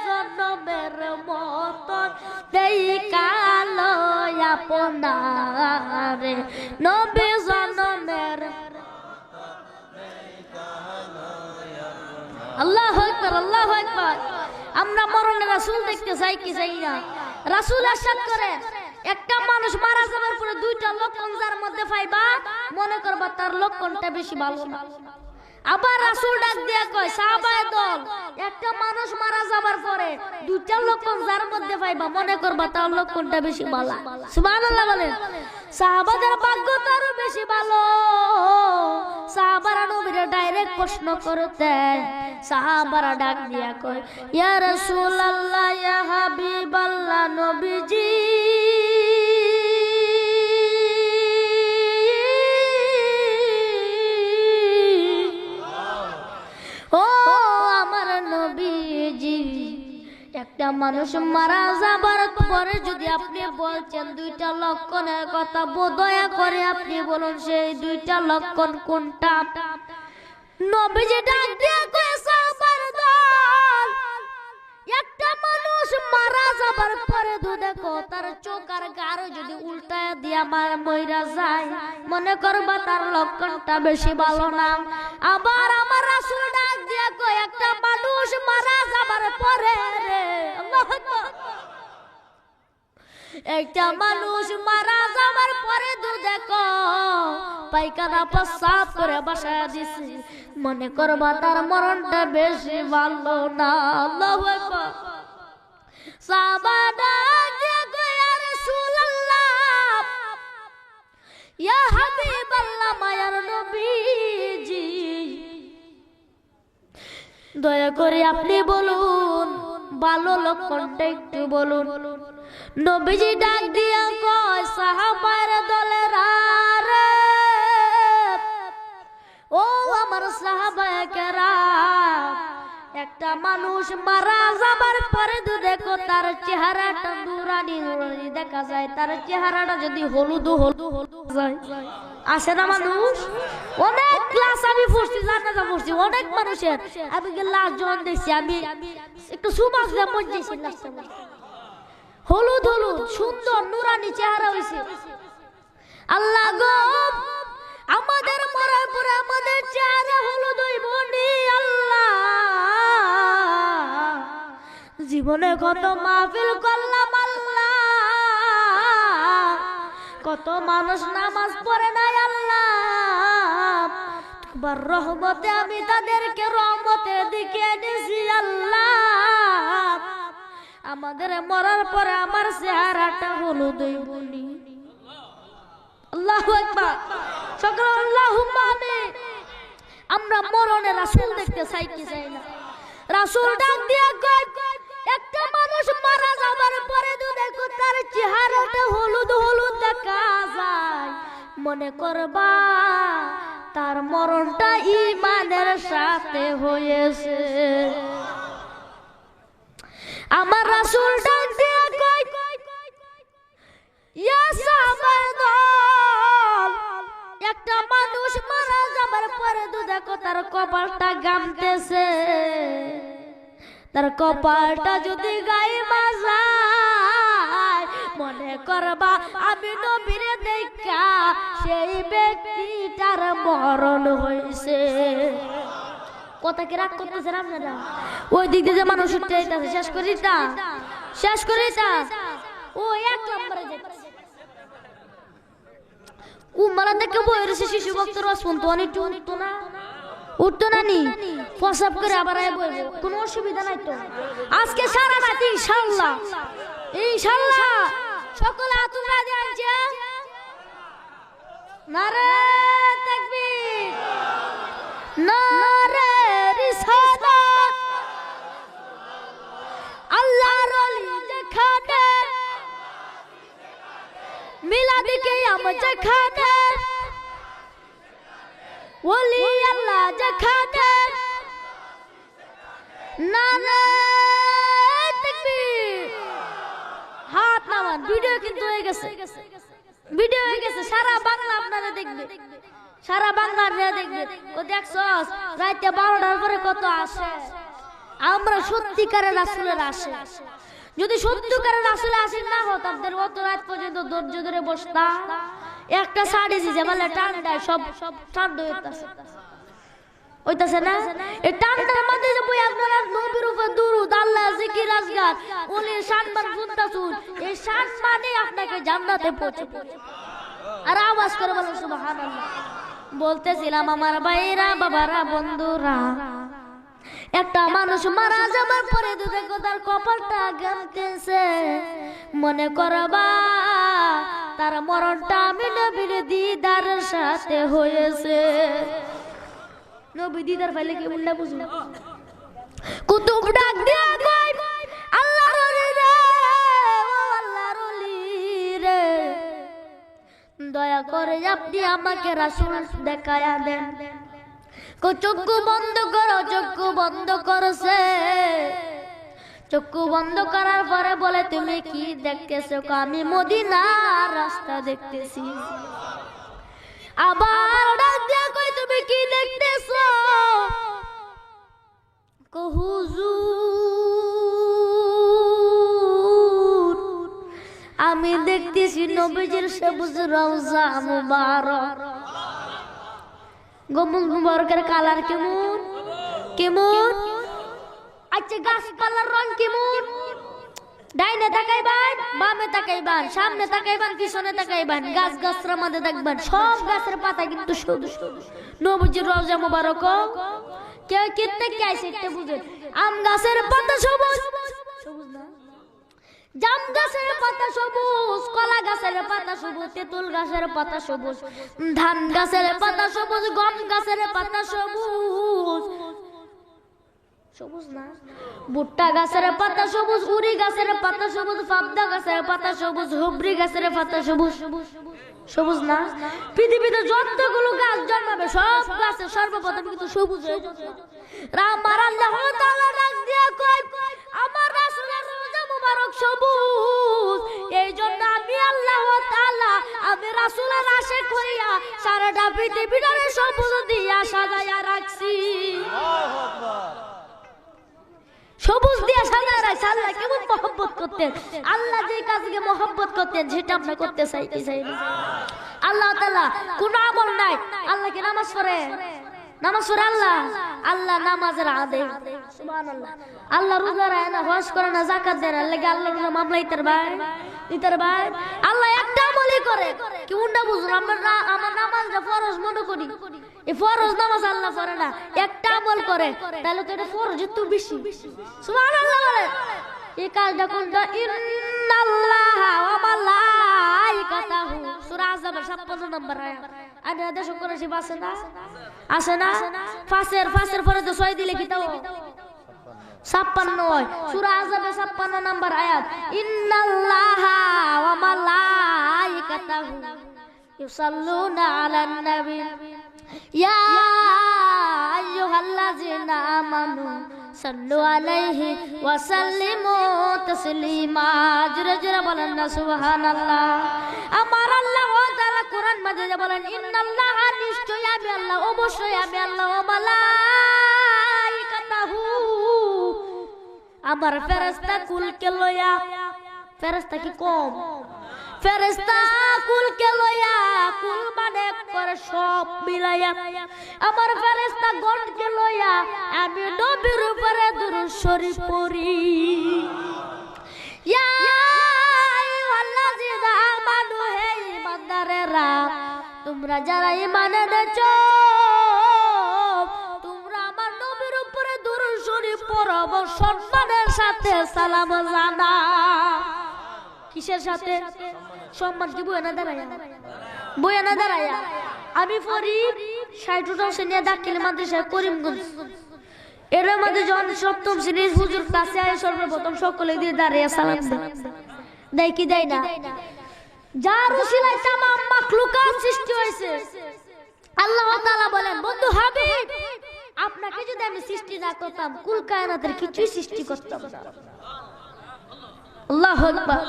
Speaker 1: জনমের মতন দেইখা লয় আপনারে, নবী জনমের। আল্লাহু আকবার, আল্লাহু আকবার। আমরা মরণে রাসূল দেখতে চাই কি চাই না? রাসূল ইরশাদ করে একটা মানুষ মারা যাবার পরে দুইটা লক্ষণ যার মধ্যে পাইবা, মনে করবা তার লক্ষণটা বেশি ভালো না। আবার রাসূল ডাক দিয়া কয় সাহাবায়ে দল, একটা মানুষ মারা যাবার পরে দুইটা লক্ষণ যার মধ্যে পাইবা, মনে করবা তার লক্ষণটা বেশি ভালো। সুবহানাল্লাহ বলেন। সাহাবাদের ভাগ্য তার বেশি ভালো। সাহাবারা নবীরে ডাইরেক্ট প্রশ্ন করতে, সাহাবারা ডাক দিয়া কয় ইয়া রাসূলুল্লাহ ইয়া হাবিবাল্লাহ নবীজি, ও আমার নবীজি, একটা মানুষ মারা যাবার পরে যদি আপনি বলছেন দুইটা লক্ষণের কথা, দয়া করে আপনি বলুন সেই দুইটা লক্ষণ কোনটা? নবীজি ডাক দিয়ে কয় সাহাবার দল, একটা মানুষ মারা যাবার পরে দেখো তার চোখ আর গাড় যদি উল্টায় দিয়া মইরা যায়, মনে করবা তার লক্ষণটা বেশি ভালো না। আবার আমার রাসূল ডাক দিয়া কয় একটা মানুষ মারা যাবার পরে রে, আল্লাহু আকবার, একটা মানুষ মারা যাবার পরে দেখো পায়খানা প্রস্রাব করে বসায় দিছে, মনে করবা তার মরণটা বেশি ভালো না। আল্লাহু আকবার। সাহাবারা ডাক কয় ইয়া রাসূলুল্লাহ ইয়া হাবিবাল্লাহ মায়ার নবীজি, দয়া করে আপনি বলুন ভালো লক্ষণটা একটু বলুন। নবীজি ডাক দিয়া কয় সাহাবার দলেরা রে, ও আমার সাহাবায়ে কেরাম, একটা মানুষ মারা যাবার পরে দেখো তার চেহারাটা নুরানি নুরানি দেখা যায়, তার চেহারাটা যদি হলুদ হলুদ যায়, আসে না মানুষ? অনেক ক্লাস আমি পড়ছি, জানাজা পড়ছি অনেক মানুষের, আমি লাস্ট জন দেখছি, আমি একটু সুবাস দিয়ে মজেছি, হলুদ হলুদ সুন্দর নুরানি চেহারা হইছে। আল্লাহ গো, আমাদের মরার পরে আমাদের চেহারা হলুদ হইব নি? আল্লাহ, জীবনে কত মাহফিল করলাম আল্লাহ, কত মানুষ নামাজ পড়ে নাই আল্লাহ, তোমার রহমতে আমি তাদেরকে রহমতের দিকে এনেছি আল্লাহ, আমাদের মরার পরে আমার চেহারাটা হলুদ হইব নি? আল্লাহু আকবার। সকল আল্লাহুম্মা আমিন। আমরা মরণে রাসূল দেখতে চাই কি চাই না? রাসূল ডাক দিয়া কয়, একটা মানুষ মারা যাবার পরে তো দেখো তার চেহারাটা হলুদ হলুদ দেখা যায়, মনে করবা তার মরণটা ঈমানের সাথে হয়েছে। আমার রাসূল ডাক দিয়া কয়, ইয়া সাহাবায়ে দল, একটা মানুষ মারা যাবার পরে তো দেখো তার কপালটা গামতেছে, তার কপালটা যদি গায়ে যায়, মনে করবা আমি নবীরে দেখা সেই ব্যক্তিটার মরণ হয়েছে। কথা কি রাগ করতেছেন আপনারা? ওই দিক দিয়ে যে মানুষ উঠতে যাইতেছে, শেষ করিতা শেষ করিতা ও এক নম্বরে যাচ্ছে। উম্মারা দেখে বই রয়েছে শিশু ভক্ত রসপন তো অনেক উঠতো না, উঠতো না নি প্রসাব করে আবার আয় বলবো, কোনো অসুবিধা নাই তো। আজকে সারা রাত ইনশাআল্লাহ ইনশাআল্লাহ সকলে আতুরা দিয়েছে। নারে তাকবীর, নারে রিসালাত। আল্লাহর ওলি যেখানে, মিলাদ কিয়াম যেখানে, ওলি আল্লাহ যেখানে, নারে তাকবীর। হাত নামান। ভিডিও কিন্তু হয়ে গেছে, ভিডিও হয়ে গেছে, সারা বাংলা আপনারা দেখবে, সারা বাংলা দেখবে। ও দেখছস রাতে 12টার পরে কত আসে। আমরা সত্যিকারের রাসূলের আসে, যদি সত্যিকারের রাসূলের আসে না হতো আপনাদের অত রাত পর্যন্ত ধৈর্য ধরে বসতা। একটা শাড়ি যে বলে ঠান্ডায় সব ঠান্ডা হইতাছে না? এই ঠান্ডার মধ্যে যে বই আপনারা নবীর উপর দুরূদ, আল্লাহ জিকির, আজকার, ওলির সম্মান শুনতাছুন, এই সম্মানে আপনাকে জান্নাতে পৌঁছে। আর আওয়াজ করে বলেন সুবহানাল্লাহ। বলতেছিলাম আমার ভাইরা, বাবারা, বন্ধুরা, একটা মানুষ মারা যাবার পরে তো দেখো তার কপালটা গামতেছে, মনে করবা তার মরণটা আমি নবীর দিদারের সাথে হয়েছে। নবী দিদার পাইলে কি মুন্ডা বুঝলো? কুতুব ডাক দিয়া কয়, আল্লাহর ওলি রে, ও আল্লাহর ওলি রে, দয়া করে আপনি আমাকে রাসূল দেখায়া দেন। চক্ষু বন্ধ করো, চক্ষু বন্ধ করছে। চক্ষু বন্ধ করার পরে বলে, তুমি কি দেখতেছো? আমি মদিনার রাস্তা দেখতেছি। আবার ডাক দিয়া কই, তুমি কি দেখতেছো? হুজুর আমি দেখতেছি নবীজির সবুজ রওজা মুবারক। গম্বুজ মুবারকের কালার কেমন কেমন? আচ্ছা গাছপালার রং কেমন? ডাইনে তাকাইবেন, বামে তাকাইবেন, সামনে তাকাইবেন, পিছনে তাকাইবেন, গাছ গাছরার মধ্যে দেখবেন সব গাছের পাতা কিন্তু সবুজ। নবীজির রওজা মুবারক কেউ কিনতে কে আইছে এটা বুঝেন। আম গাছের পাতা সবুজ, সবুজ না? জাম গাছের পাতা সবুজ, কলা গাছের পাতা সবুজ, তেঁতুল গাছের পাতা সবুজ, ধান গাছের পাতা সবুজ, গম গাছের পাতা সবুজ, সবুজ না? ভুট্টা গাছের পাতা সবুজ, উড়ি গাছের পাতা সবুজ, পাবদা গাছের পাতা সবুজ, হুবরি গাছের পাতা সবুজ, সবুজ না? পৃথিবীতে যতগুলো গাছ জন্মাবে সব গাছে সর্বপ্রথম কিন্তু সবুজ হয়ে যাবে। আমার আল্লাহ তাআলা ডাক দিয়া কয়, আমার রাসূলের রওজা মুবারক সবুজ, এই জন্য আমি আল্লাহ তাআলা আমি রাসূলের আশিক হইয়া সারাটা পৃথিবীটারে সবুজ দিয়া সাজায়া রাখছি। আল্লাহু আকবার। সবুজ দিয়া সাজায়া রাখছি। আল্লাহ কেমন মহব্বত করতেন, আল্লাহ যে কাজকে মহব্বত করতেন সেটা আমরা করতে চাইতে চাই না। আল্লাহ তাআলা কোন আমল নাই, আল্লাহ কি নামাজ পড়ে? নামাজ পড়ে আল্লাহ? আল্লাহ নামাজের আদেশ। সুবহানাল্লাহ। আল্লাহ রোজা রাখে না, হজ করে না, যাকাত দেয় না, লাগে আল্লাহ রোজা মামলা ইতার ভাই ইতার ভাই। আল্লাহ একটা আমলই করে, কি উন্ডা বুঝুন? আমরা আমার নামাজটা ফরজ মনে করি, এই ফরজ নামাজ আল্লাহ পড়ে না, একটা আমল করে, তাহলে তো এটা ফরজ একটু বেশি। সুবহানাল্লাহ বলে এই কাজটা কোনটা? ইন্নাল্লাহা ওয়া মালাইকাতাহু সূরা আযাবের 56 নম্বর আয়াত। আরে দেশ কোন শিব আছে না? আছে না? ফাসের পরে তো 6 দিলে কি তাও 56 হয়। সূরা আযাবের 56 নম্বর আয়াত। ইন্নাল্লাহা ওয়া মালাইকাতাহু ইউসাল্লুনা আলান নবী ইয়া আইয়ুহাল্লাযিনা আমানু সাল্লু আলাইহি ওয়া সাল্লিমু তাসলিমা। জোরে জোরে বলেন না সুবহানাল্লাহ। আমার আল্লাহ তাআলা কোরআন মাজিদে বলেন ইন্নাল্লাহা নিশ্চয় আমি আল্লাহ, অবশ্যই আমি আল্লাহ, ওয়া মালাইকাতাহু আমার ফেরেশতা কুলকে লয়া। ফেরেশতা কি কম? ফেরেশতা কুলকে লয়া, কুল মানে করে সব মিলাইয়া, আমার ফেরেশতা গণকে লয়া আমি নবীর উপরে দুরূদ শরীফ পড়ি। ইয়া আইয়ুহাল্লাযিনা আমানু, হে ঈমানদারেরা, তোমরা যারা ঈমান এনেছো তোমরা আমার নবীর উপরে দুরূদ শরীফ পড়ো, সম্মানের সাথে সালাম জানাও। কিসের সাথে? সম্মান কি বইয়া না দাঁড়ায়া? বইয়া না দাঁড়ায়া। আমি পড়ি 60 শ্রেণী দাখিল মাদ্রাসা করিমগঞ্জ। এর মধ্যে যখন 7ম শ্রেণীর হুজুর কাছে আয় সর্বপ্রথম সকলে দিয়ে দাঁড়িয়ে সালাম দেয় কি দেয় না? যার উসিলায় তামাম মাখলুকাত সৃষ্টি হয়েছে। আল্লাহ তাআলা বলেন, বন্ধু হাবিব, আপনাকে যদি আমি সৃষ্টি না করতাম কুল কায়নাতের কিছুই সৃষ্টি করতাম না। আল্লাহু আকবার।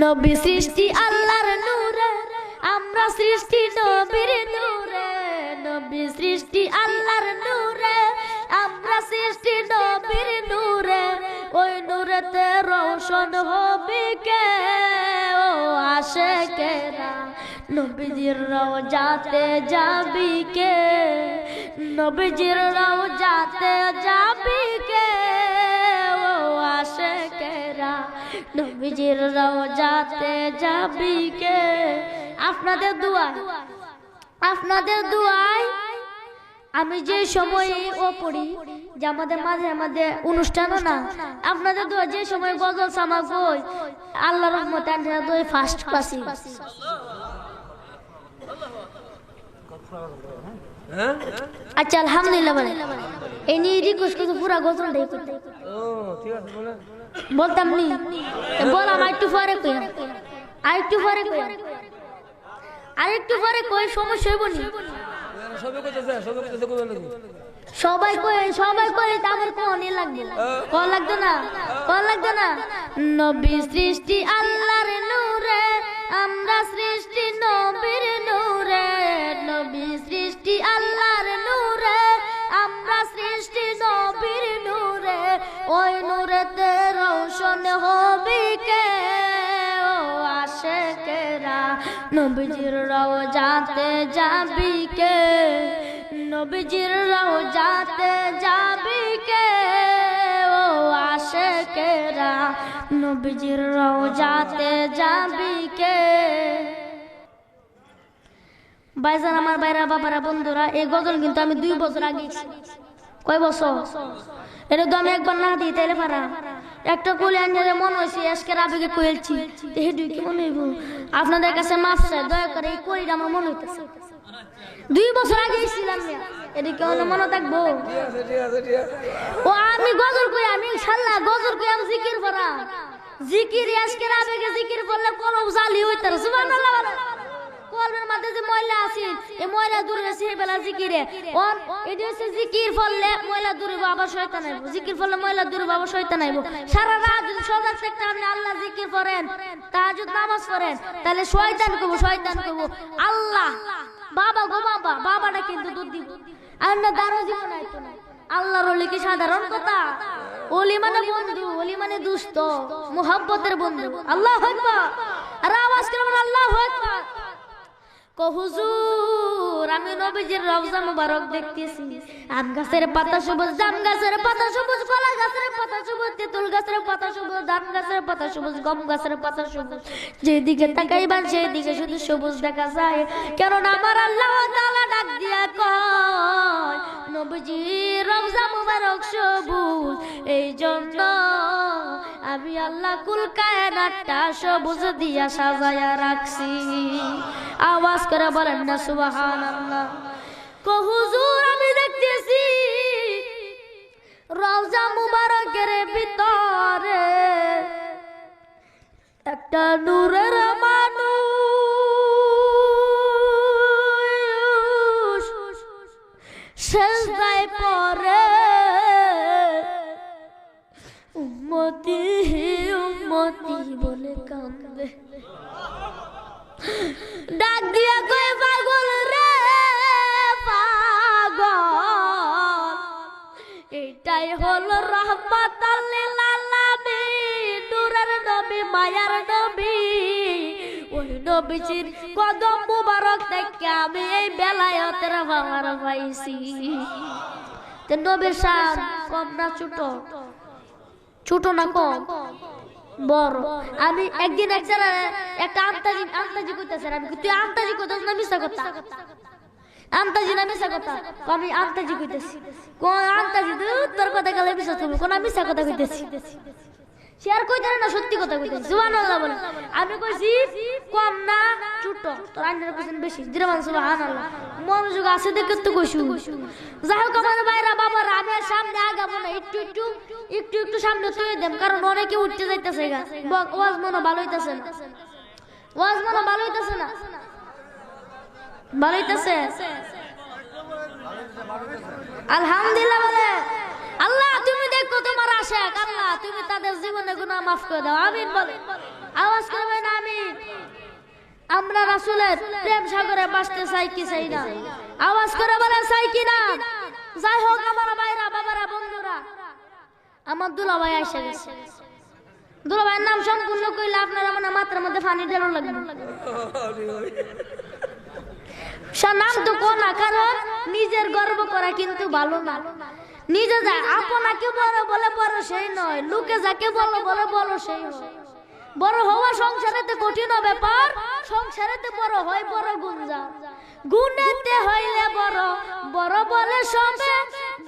Speaker 1: নবী সৃষ্টি আল্লাহর নূরে, আমরা সৃষ্টি নবীর নূরে। নবী সৃষ্টি আল্লাহর নূরে, আমরা সৃষ্টি নবীর নূরে। ওই নূরেতে রওশন হবে কে? ও আশিকেরা, নবীজির রওজাতে যাবি কে? নবীজির রওজাতে যাবি কে? ও আশিকেরা, নবীজির রওজাতে যাবি কে? আপনাদের দুআয় আমি যে সময় ও পড়ি, যে আমাদের মাঝে অনুষ্ঠানও না, আপনাদের দোয়া যে সময় গজল সামা কই, আল্লাহর রহমতে আমরা দোয়া ফার্স্ট পাসি। আচ্ছা আলহামদুলিল্লাহ বলেন। এই নিয়ে রিকোয়েস্ট করতে পুরা গজলটাই করতে বলতাম নি, বললাম আরেকটু পরে কই, আরেকটু পরে কই, সমস্যা হইব নি? সবাই কই আমার কোন লাগবে না। নবী সৃষ্টি আল্লাহর নূরে, আমরা সৃষ্টি নবীর নূরে। নবী সৃষ্টি আল্লাহর নূরে, আমরা সৃষ্টি নবীর নূরে। ওই নূরেতে রওশন হবে কে? ও আশিকেরা, নবীজির রওজাতে যাবি কে? নবীজির রওজাতে যাবি কে? ও আশিকেরা, নবীজির রওজাতে যাবি কে? ভাইজান, আমার ভাইরা, বাবারা, বন্ধুরা, এই গজল কিন্তু আমি 2 বছর আগে। কয় বছর? এটা তো আমি একবার না দিই তাইলে পারা। একটা কলি আনলে মনে হয়েছে আজকের আবেগে কইলছি, হেডুই কি মনে হইব? আপনাদের কাছে মাফ চাই, দয়া করে এই কলিটা আমার মনে হইতেছে 2 বছর আগে ছিলাম না। এদিকে হলে মনে থাকবো। ও আমি গজল কই, আমি ইনশাআল্লাহ গজল কই, আমি জিকির পড়া, জিকির আজকের আবেগে জিকির পড়লে কলম জালি হইতারে। সুবহানাল্লাহ। কলমের মধ্যে যে ময়লা আছে, এই ময়লা দূরে আছে এই বেলা জিকিরে। ওর এটি হচ্ছে জিকির ফললে ময়লা দূরে আবার শয়তান আইব, জিকির ফললে ময়লা দূরে আবার শয়তান আইব। সারা রাত যদি সজাগ থাকতে আপনি আল্লাহ জিকির করেন, তাহাজ্জুদ নামাজ পড়েন, তাহলে শয়তান কব আল্লাহ বাবা গো বাবা, বাবাটা কিন্তু দুধ দিব। আর না দারো জীবন আইতো না। আল্লাহর ওলি কি সাধারণ কথা? ওলি মানে বন্ধু, ওলি মানে দুষ্ট, মুহাব্বতের বন্ধু। আল্লাহু আকবার। আর আওয়াজ করে বলেন আল্লাহু আকবার। কো হুজুর, আমি নবীজির রওজা মুবারক দেখতেছি। আম গাছের পাতা সবুজ, জাম গাছের পাতা সবুজ, কলা গাছের পাতা সবুজ, তেঁতুল গাছের পাতা সবুজ, ধান গাছের পাতা সবুজ, গম গাছের পাতা সবুজ। যেদিকে তাকাইবা সেদিকে শুধু সবুজ দেখা যায়। কেননা আমার আল্লাহ তাআলা ডাক দিয়া কয়, নবীজির রওজা মুবারক সবুজ, এই জন্য আমি আল্লাহ কুল কায়নাতটা সবুজ দিয়া সাজায়া রাখছি। আওয়াজ করে বলেন না সুবহানাল্লাহ। কো হুজুর আমি দেখতেছি রওজা মুবারকের ভিতরে একটা নূরের মানুষ সেজদায় পড়ে উম্মতি উম্মতি বলে কান্দে। ডাক দিয়া কয় পাগল রে পাগল, এটাই হলো রাহমাতাল লিল আলামিন, নূরের নবী মায়ার নবী। ওই নবীজির কদম মুবারক থেকে আমি এই বেলায়েতের পাওয়ার পাইছি। তে নবীর শান কম না ছোট? ছোট না কম? বড়। আমি একদিন একটা আন্তাজি কইতাছে, আমি তুই আন্তাজি কইতাছ না মিছা কথা? আন্তাজি না মিছা কথা? আমি আন্তাজি কইতাছি। কোন আন্তাজি? তোর কথা গেলে বিশ্বাস করবি, কোন মিছা কথা কইতাছি? সে আর কইতে না, সত্যি কথা কইতাছি। সুবহানাল্লাহ বলেন। আমি কইছি কম না ছোট? তোর আন্নার কইছেন বেশি। জিরা মান সুবহানাল্লাহ। মনোযোগ আছে দেখে তো কইছু। যাই হোক আমার ভাইরা বাবারা, আমি আর সামনে আগাবো না, একটু একটু একটু একটু সামনে তুই দেন, কারণ অনেকে উঠতে যাইতেছে গা। ওয়াজ মনে ভালো হইতাছে না, ওয়াজ মনে ভালো হইতাছে না, ভালো হইতাছে আলহামদুলিল্লাহ বলে। আল্লাহ তুমি দেখো তোমার আশিক, আল্লাহ তুমি তাদের জীবনে গুনাহ মাফ করে দাও, আমিন বলে। আওয়াজ করবেন আমিন। আমরা রাসূলের প্রেম সাগরে বাসতে চাই কি চাই না? আওয়াজ করে বলে চাই কি না? যাই হোক আমার ভাইরা বাবারা বন্ধুরা, আমার দুলাভাই এসে গেছে। দুলাভাইয়ের নাম সম্পূর্ণ কইলে আপনারা মনে মাথার মধ্যে পানি ঢেলো লাগবে। নাম তো কোন না, কারণ নিজের গর্ব করা কিন্তু ভালো না। নিজে যায় আপনাকে বড় বলে বড় সেই নয়, লোকে যাকে বলো বলে বড় সেই হয়। বড় হওয়া সংসারেতে কঠিন ব্যাপার, সংসারেতে বড় হয় বড় গুঞ্জা। গুণেতে হইলে বড় বড় বলে সবে,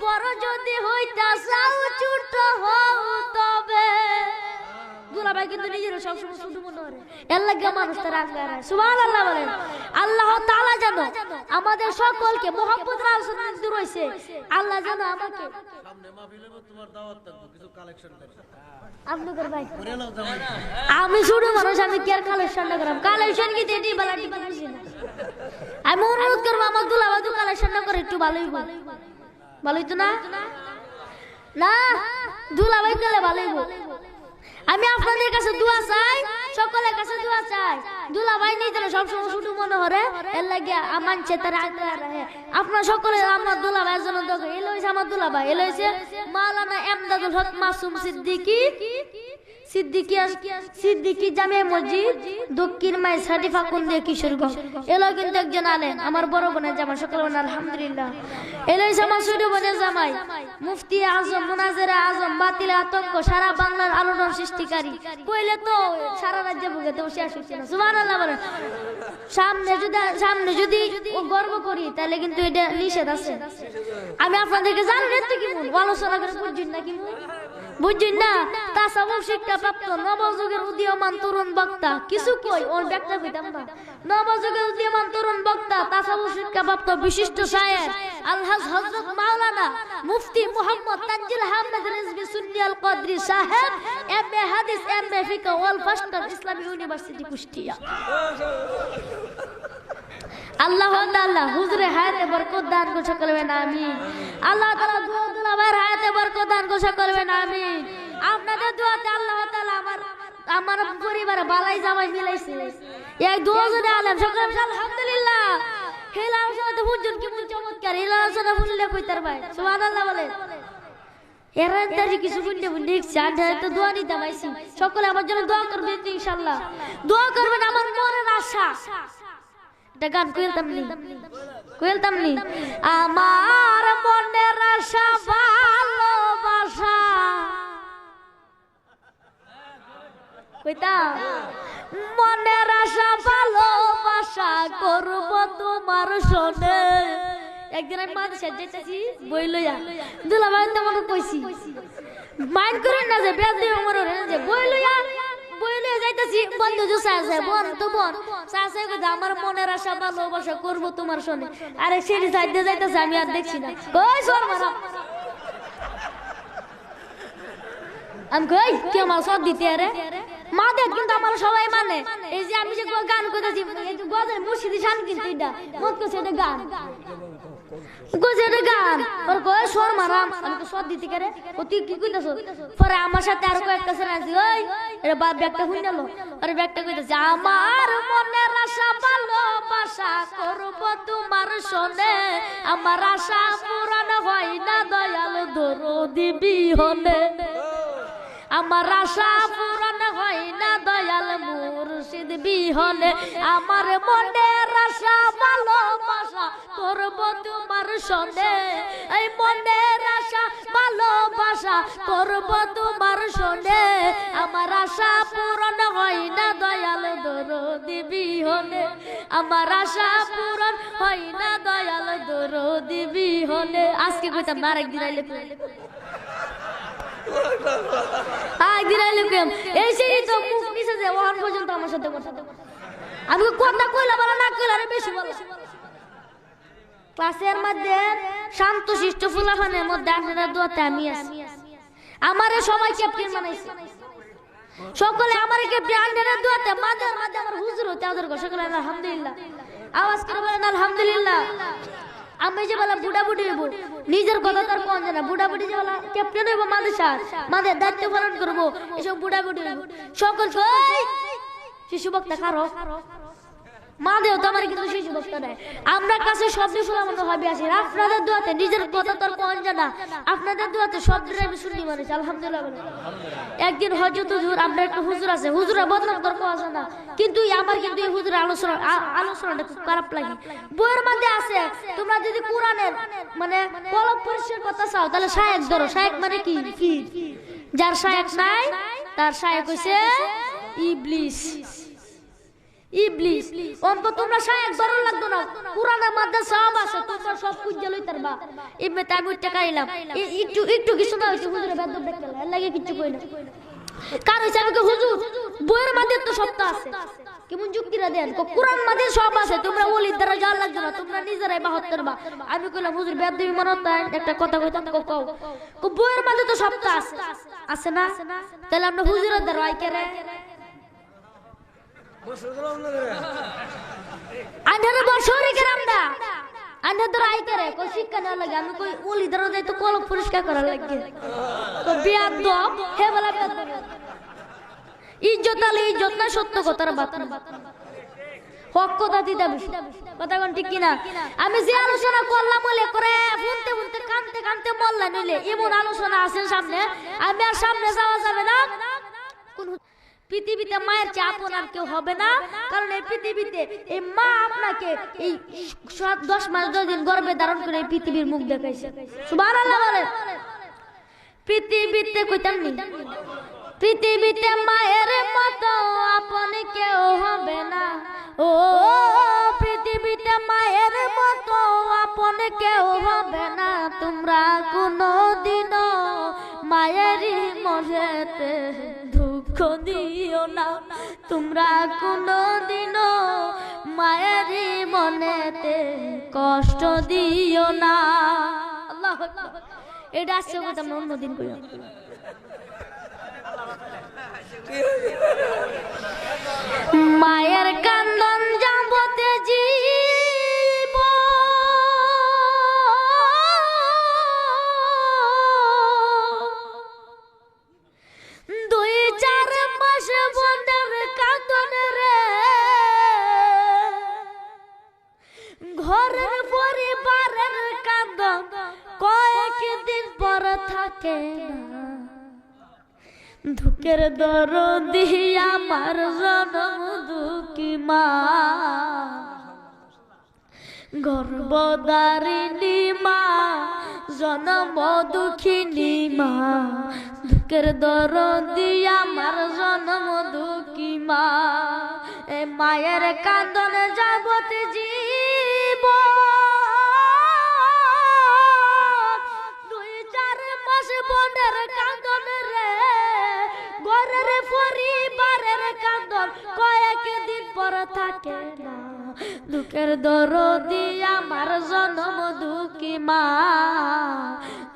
Speaker 1: বড় যদি হইতা চাও ছোট হও তবে। দুলাভাই কিন্তু নিজের সবসময় ছোট মনে করে, এর লাগে মানুষ তার আঙ্গারায়। সুবহানাল্লাহ বলেন। আল্লাহ তাআলা যেন আমাদের সকলকে মুহাব্বত রাসূল মঞ্জুর হইছে, আল্লাহ যেন আমাকে সামনে মাহফিলে তোমার দাওয়াত থাকবে, কিছু কালেকশন করবে আপনাদের ভাই। আমি ছোট মানুষ, আমি কি আর কালেকশন না করাম? কালেকশন কি দেদি বালাটি বুঝি না। আমি অনুরোধ করব আমার দুলাভাই তো কালেকশন না করে একটু ভালোই বল, ভালোই তো না? না দুলাভাই গেলে ভালোই বল। আমি আপনাদের কাছে দোয়া চাই, সকলের কাছে দোয়া চাই। দুলাভাই নিজের সবসময় ছোট মনে করে, এর লাগে আমার চেতারে আগে রাখে। আপনারা সকলে আমার দুলাভাইয়ের জন্য দোয়া করেন। এলো হইছে আমার দুলাভাই, এলো হইছে মাওলানা এমদাদুল হক মাসুম সিদ্দিকী সিদ্দিকী জামিয়া মসজিদ দক্ষিণ মাই সার্টিফা কুন্দে কিশোরগঞ্জ। এলো কিন্তু একজন আলেম, আমার বড় বোনের জামাই। সকলে বলেন আলহামদুলিল্লাহ। এলো হইছে আমার ছোট বোনের জামাই, মুফতি আজম মুনাজেরা আজম, বাতিল আতঙ্ক সারা বাংলার আলোড়ন সৃষ্টিকারী। কইলে তো সারা রাজ্যে বুকে তো শেষ হচ্ছে না। সুবহানাল্লাহ বলেন। সামনে যদি ও গর্ব করি তাহলে কিন্তু এটা নিষেধ আছে। আমি আপনাদেরকে জানেন তো কি মন আলোচনা করে বুঝছেন না কি মন বুঝছেন না? তাসাউফ শিক্ষা প্রাপ্ত নবযুগের উদীয়মান তরুণ বক্তা, কিছু কই ওর ব্যাখ্যা কইতাম না। নবযুগের উদীয়মান তরুণ বক্তা, তাসাউফ শিক্ষা প্রাপ্ত বিশিষ্ট শায়ের আলহাজ হযরত মাওলানা মুফতি মুহাম্মদ তানজিল আহমেদ রিজভী সুন্নি আল কদরি সাহেব, এমএ হাদিস, এমএ ফিকহ ওয়াল ফাস্টার ইসলামী ইউনিভার্সিটি কুষ্টিয়া। আল্লাহ আল্লাহ হুজুরে হায়াতে বরকত দান করে সকলেন আমিন। আল্লাহ তাআলা দুলাভাইয়ের হায়াতে বরকত দান করে সকলেন আমিন। আপনাদের দোয়াতে আল্লাহ তাআলা আমার পরিবারে বালাই জামাই মিলাইছে। এই দুজনে আলেম সকলে আলহামদুলিল্লাহ। হেলা আলোচনাতে হুজুর কি মন চমৎকার, হেলা আলোচনা শুনলে কইতার ভাই সুবহানাল্লাহ বলে। এরা তারি কিছু বুঝতে বুঝছি, আর তো দোয়া নিতে পাইছি। সকলে আমার জন্য দোয়া করবেন ইনশাআল্লাহ। দোয়া করবেন আমার মনের আশা। এটা গান কইলতাম নি আমার মনের আশা ভালোবাসা কইতাম, মনের আশা ভালোবাসা করব তোমার শোনে। একদিন আমি মাদ্রাসায় যাইতেছি বই লইয়া দুলাভাই তোমার কইছি মাইন্ড করেন না যে বেয়াদবি আমার যে বই লইয়া যাইতেছি বন্ধু জুসা আছে বোন তো বোন চাচা কইছে আমার মনের আশা ভালোবাসা করব তোমার সনে আরে সেটি সাইডে যাইতেছে আমি আর দেখছি না কই সর মারা আমি কই কি আমার সব দিতে রে মা দেখ কিন্তু আমার সবাই মানে এই যে আমি যে গান কইতাছি এই যে গজল মুর্শিদি শান কিন্তু এটা মত কইছে এটা গান কইছে এটা গান আর কই সর মারাম আমি তো সব দিতে করে ও তুই কি কইতাছ পরে আমার সাথে আর কয়েকটা ছেলে আছে ওই এর বাপ ব্যাগটা হুইনালো আরে ব্যাগটা কইতাছে আমার মনের আশা ভালোবাসা করব তোমার সনে আমার আশা পূরণ হয় না দয়াল দরদি বিহনে আমার আশা পূরণ হয় না দয়াল মুর্শিদ বিহনে আমার মনের আশা ভালোবাসা করব তোমার সনে এই মনের আশা ভালোবাসা করব তোমার সনে আমার আশা পূরণ হয় না দয়াল দরদি বিহনে আমার আশা পূরণ হয় না দয়াল দরদি বিহনে আজকে কইতাম না আরেকদিন আইলে এই সেই তো মুখ নিচে যে ওখান পর্যন্ত আমার সাথে কথা আমি কথা কইলা বলা না কইলা আরে বেশি বলা ক্লাসের মধ্যে শান্ত শিষ্ট ফুলাফানের মধ্যে আপনাদের দোয়াতে আমি আছি আমারে সবাই ক্যাপ্টেন বানাইছে সকলে আমারে ক্যাপ্টেন আপনাদের দোয়াতে মাঝে মাঝে আমার হুজুর হতে ওদের সকলে আলহামদুলিল্লাহ আওয়াজ করে বলেন আলহামদুলিল্লাহ আমি যে বলা বুড়া বুড়ি হইব নিজের কথা তার কোন জানা বুড়া বুড়ি যে বলা ক্যাপ্টেন হইব মাদ্রাসার মাদের দায়িত্ব পালন করব এসব বুড়া বুড়ি হইব সকল কই শিশু বক্তা কারো মাদেও তো আমার কিন্তু শিশু বক্তা দেয় আমরা কাছে শব্দ শুনে মনে হবে আসে আপনাদের দোয়াতে নিজের কথা তার কোন জানা আপনাদের দোয়াতে শব্দ আমি শুনি মানে আলহামদুলিল্লাহ একদিন হযরত হুজুর আমরা একটা হুজুর আছে হুজুরা বদনাম করব আছে না কিন্তু আমার কিন্তু এই হুজুরের আলোচনাটা খুব খারাপ লাগে বইয়ের মধ্যে আছে তোমরা যদি কোরআনের মানে কলম পরিষ্কার কথা চাও তাহলে শায়েক ধরো শায়েক মানে কি যার শায়েক নাই তার শায়েক হইছে ইবলিস ইবলিস অন্তত তোমরা শায়েক ধরো লাগতো না কোরআনের মধ্যে সব আছে তোমরা সব খুঁজে লইতার বা ইবনে তাইমুর টাকা আইলাম একটু কিছু না হইছে হুজুরের বেদব দেখতে লাগে কিছু কই না কার হিসাবে কি হুজুর বইয়ের মধ্যে তো সব আছে কেমন যুক্তিরা দেন কোরআন মধ্যে সব আছে তোমরা ওলির দ্বারা যা লাগবে না তোমরা নিজেরাই বাহত্তর বা আমি কইলাম হুজুর বেদবি মনত একটা কথা কইতাম কও বইয়ের মধ্যে তো সব আছে আছে না তাহলে আমরা হুজুরের দ্বারা আই করে আন্ধারে বছরে গেলাম না আন্ধার দ্বারা আই করে কই শিক্ষা না লাগে আমি কই ওলি দ্বারা যাই তো কলম পরিষ্কার করা লাগে তো বেয়াদব হে বলা বেয়াদব ইজ্জত আলে ইজ্জত না সত্য কথার বাত হক কথা দিতে বেশি কথা কোন ঠিক কিনা আমি যে আলোচনা করলাম বলে করে শুনতে শুনতে কানতে কানতে মল্লা নিলে এমন আলোচনা আছে সামনে আমি আর সামনে যাওয়া যাবে না কোন পৃথিবীতে মায়ের চেয়ে আপন আর কেউ হবে না কারণ এই পৃথিবীতে এই মা আপনাকে এই 10 মাস 10 দিন গর্ভে ধারণ করে এই পৃথিবীর মুখ দেখাইছে সুবহানাল্লাহ বলে পৃথিবীতে কইতাম নি পৃথিবীতে মায়ের মতো আপন কেউ হবে না ও পৃথিবীতে মায়ের মতো আপন কেউ হবে না তোমরা কোনোদিনও মায়েরই মনেতে দুঃখ দিও না তোমরা কোনোদিনও মায়েরই মনেতে কষ্ট দিও না আল্লাহু আকবার এটা আসছে কথা আমরা অন্যদিন কইলাম মায়ের কান্দন যাবতে জীব দুই চার মাস বনের কান্দন রে ঘরের পরিবারের কান্দন কয়েকদিন পর থাকে না দুঃখের দরদি আমার জনম দুঃখী মা গর্ভধারিণী মা জনম দুঃখিনী মা দুঃখের দরদি আমার জনম দুঃখী মা এ মায়ের কান্দনে যাবতে জীব মনের কান্দন রে, ঘরের পরিবারের কান্দন কয়েকদিন পর থাকে না। দুঃখের দরদি আমার জনম দুঃখী মা,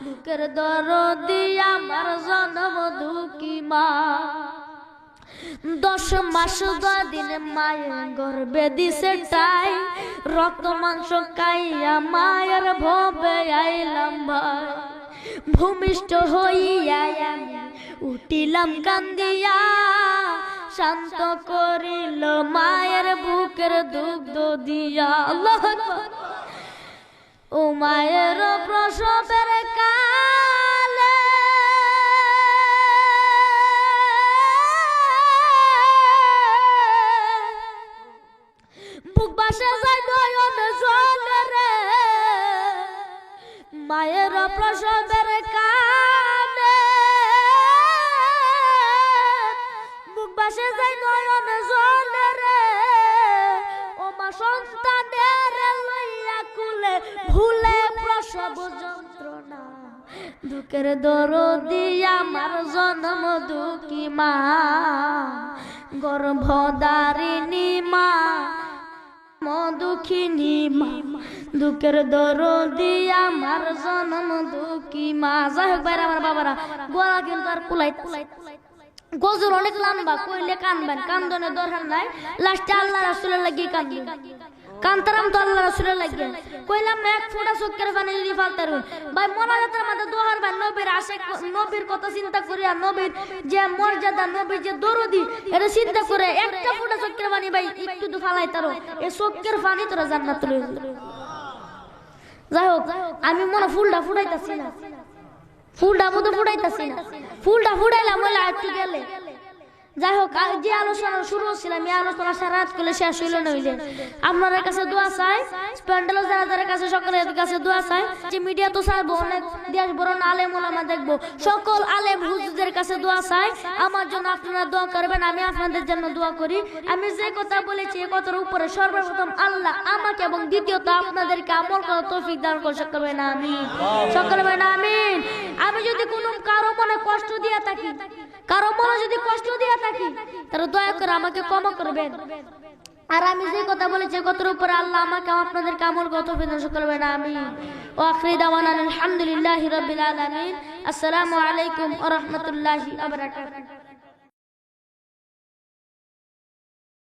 Speaker 1: দুঃখের দরদি আমার জনম দুঃখী মা। 10 মাস 2 দিন মায়ের গর্ভে দিছে টাই, রক্ত মাংস খাইয়া মায়ের ভবে আইলাম ভাই। ভূমিষ্ঠ হইয়া আমি উঠিলাম কান্দিয়া, শান্ত করিল মায়ের বুকের দুগ্ধ দিয়া। আল্লাহু আকবার। ও মায়ের প্রসবের কালে বুক বাসে যায় নয়ন জলে রে, মায়ের প্রসবের কালে বুক বাসে যায় নয়ন জলে রে। ও মা সন্তানের লইয়া কুলে ভুলে প্রসব যন্ত্রণা, দুঃখের দরদি আমার জন্ম দুঃখী মা, গর্ভধারিণী মা, দুঃখিনী মা, দুঃখের দরদি আমার জন্ম দুঃখী মা। যাই হোক ভাইরা আমার বাবারা, গলা কিন্তু আর কুলাই গজর অনেক লম্বা, কইলে কানবেন, কান্দনের দরকার নাই। লাস্টে আল্লাহ রাসূলের লাগি কান্দবেন, কান্তারাম তো আল্লাহ রাসূলের লাগি। কইলাম না এক ফোঁটা চোখের পানি যদি ফালতারুন ভাই, মোনাজাতের মধ্যে দোহার ভাই নবীর আশিক, নবীর কথা চিন্তা করিয়া, নবীর যে মর্যাদা, নবীর যে দরদি, এটা চিন্তা করে একটা ফোঁটা চোখের পানি ভাই একটু তো ফালাইতারো, এই চোখের পানি তোরা জান্নাত লইয়া যাবে। যাই হোক, আমি মনে ফুলটা ফুটাইতাছি না, ফুলটা মতো ফুটাইতাছি না, ফুলটা ফুটাইলাম বলে একটু গেলে। যাই হোক, যে আলোচনা শুরু হচ্ছিলাম, এই আলোচনা সারা রাত করলে শেষ হইল নইলে। আপনার কাছে দোয়া চাই, প্যান্ডেল যারা কাছে, সকলের কাছে দোয়া চাই। যে মিডিয়া তো ছাড়বো, অনেক দেশ বড় আলেম ওলামা দেখবো, সকল আলেম হুজুরদের কাছে দোয়া চাই। আমার জন্য আপনারা দোয়া করবেন, আমি আপনাদের জন্য দোয়া করি। আমি যে কথা বলেছি এই কথার উপরে সর্বপ্রথম আল্লাহ আমাকে এবং দ্বিতীয়ত আপনাদেরকে আমল করার তৌফিক দান করে সকলে না আমিন, সকলে না আমিন। আমি যদি কোনো কারো মনে কষ্ট দিয়ে থাকি, কারো মনে যদি কষ্ট দিয়ে থাকি, তাহলে দয়া করে আমাকে ক্ষমা করবেন। আর আমি যে কথা বলেছি কথার উপরে আল্লাহ আমাকে আপনাদেরকে আমল কত বিনাশ করবে না আমিন। ওয়া আখিরু দাওয়ানা আলহামদুলিল্লাহি রাব্বিল আলামিন। আসসালামু আলাইকুম ওয়া রাহমাতুল্লাহি ওয়া বারাকাতুহু।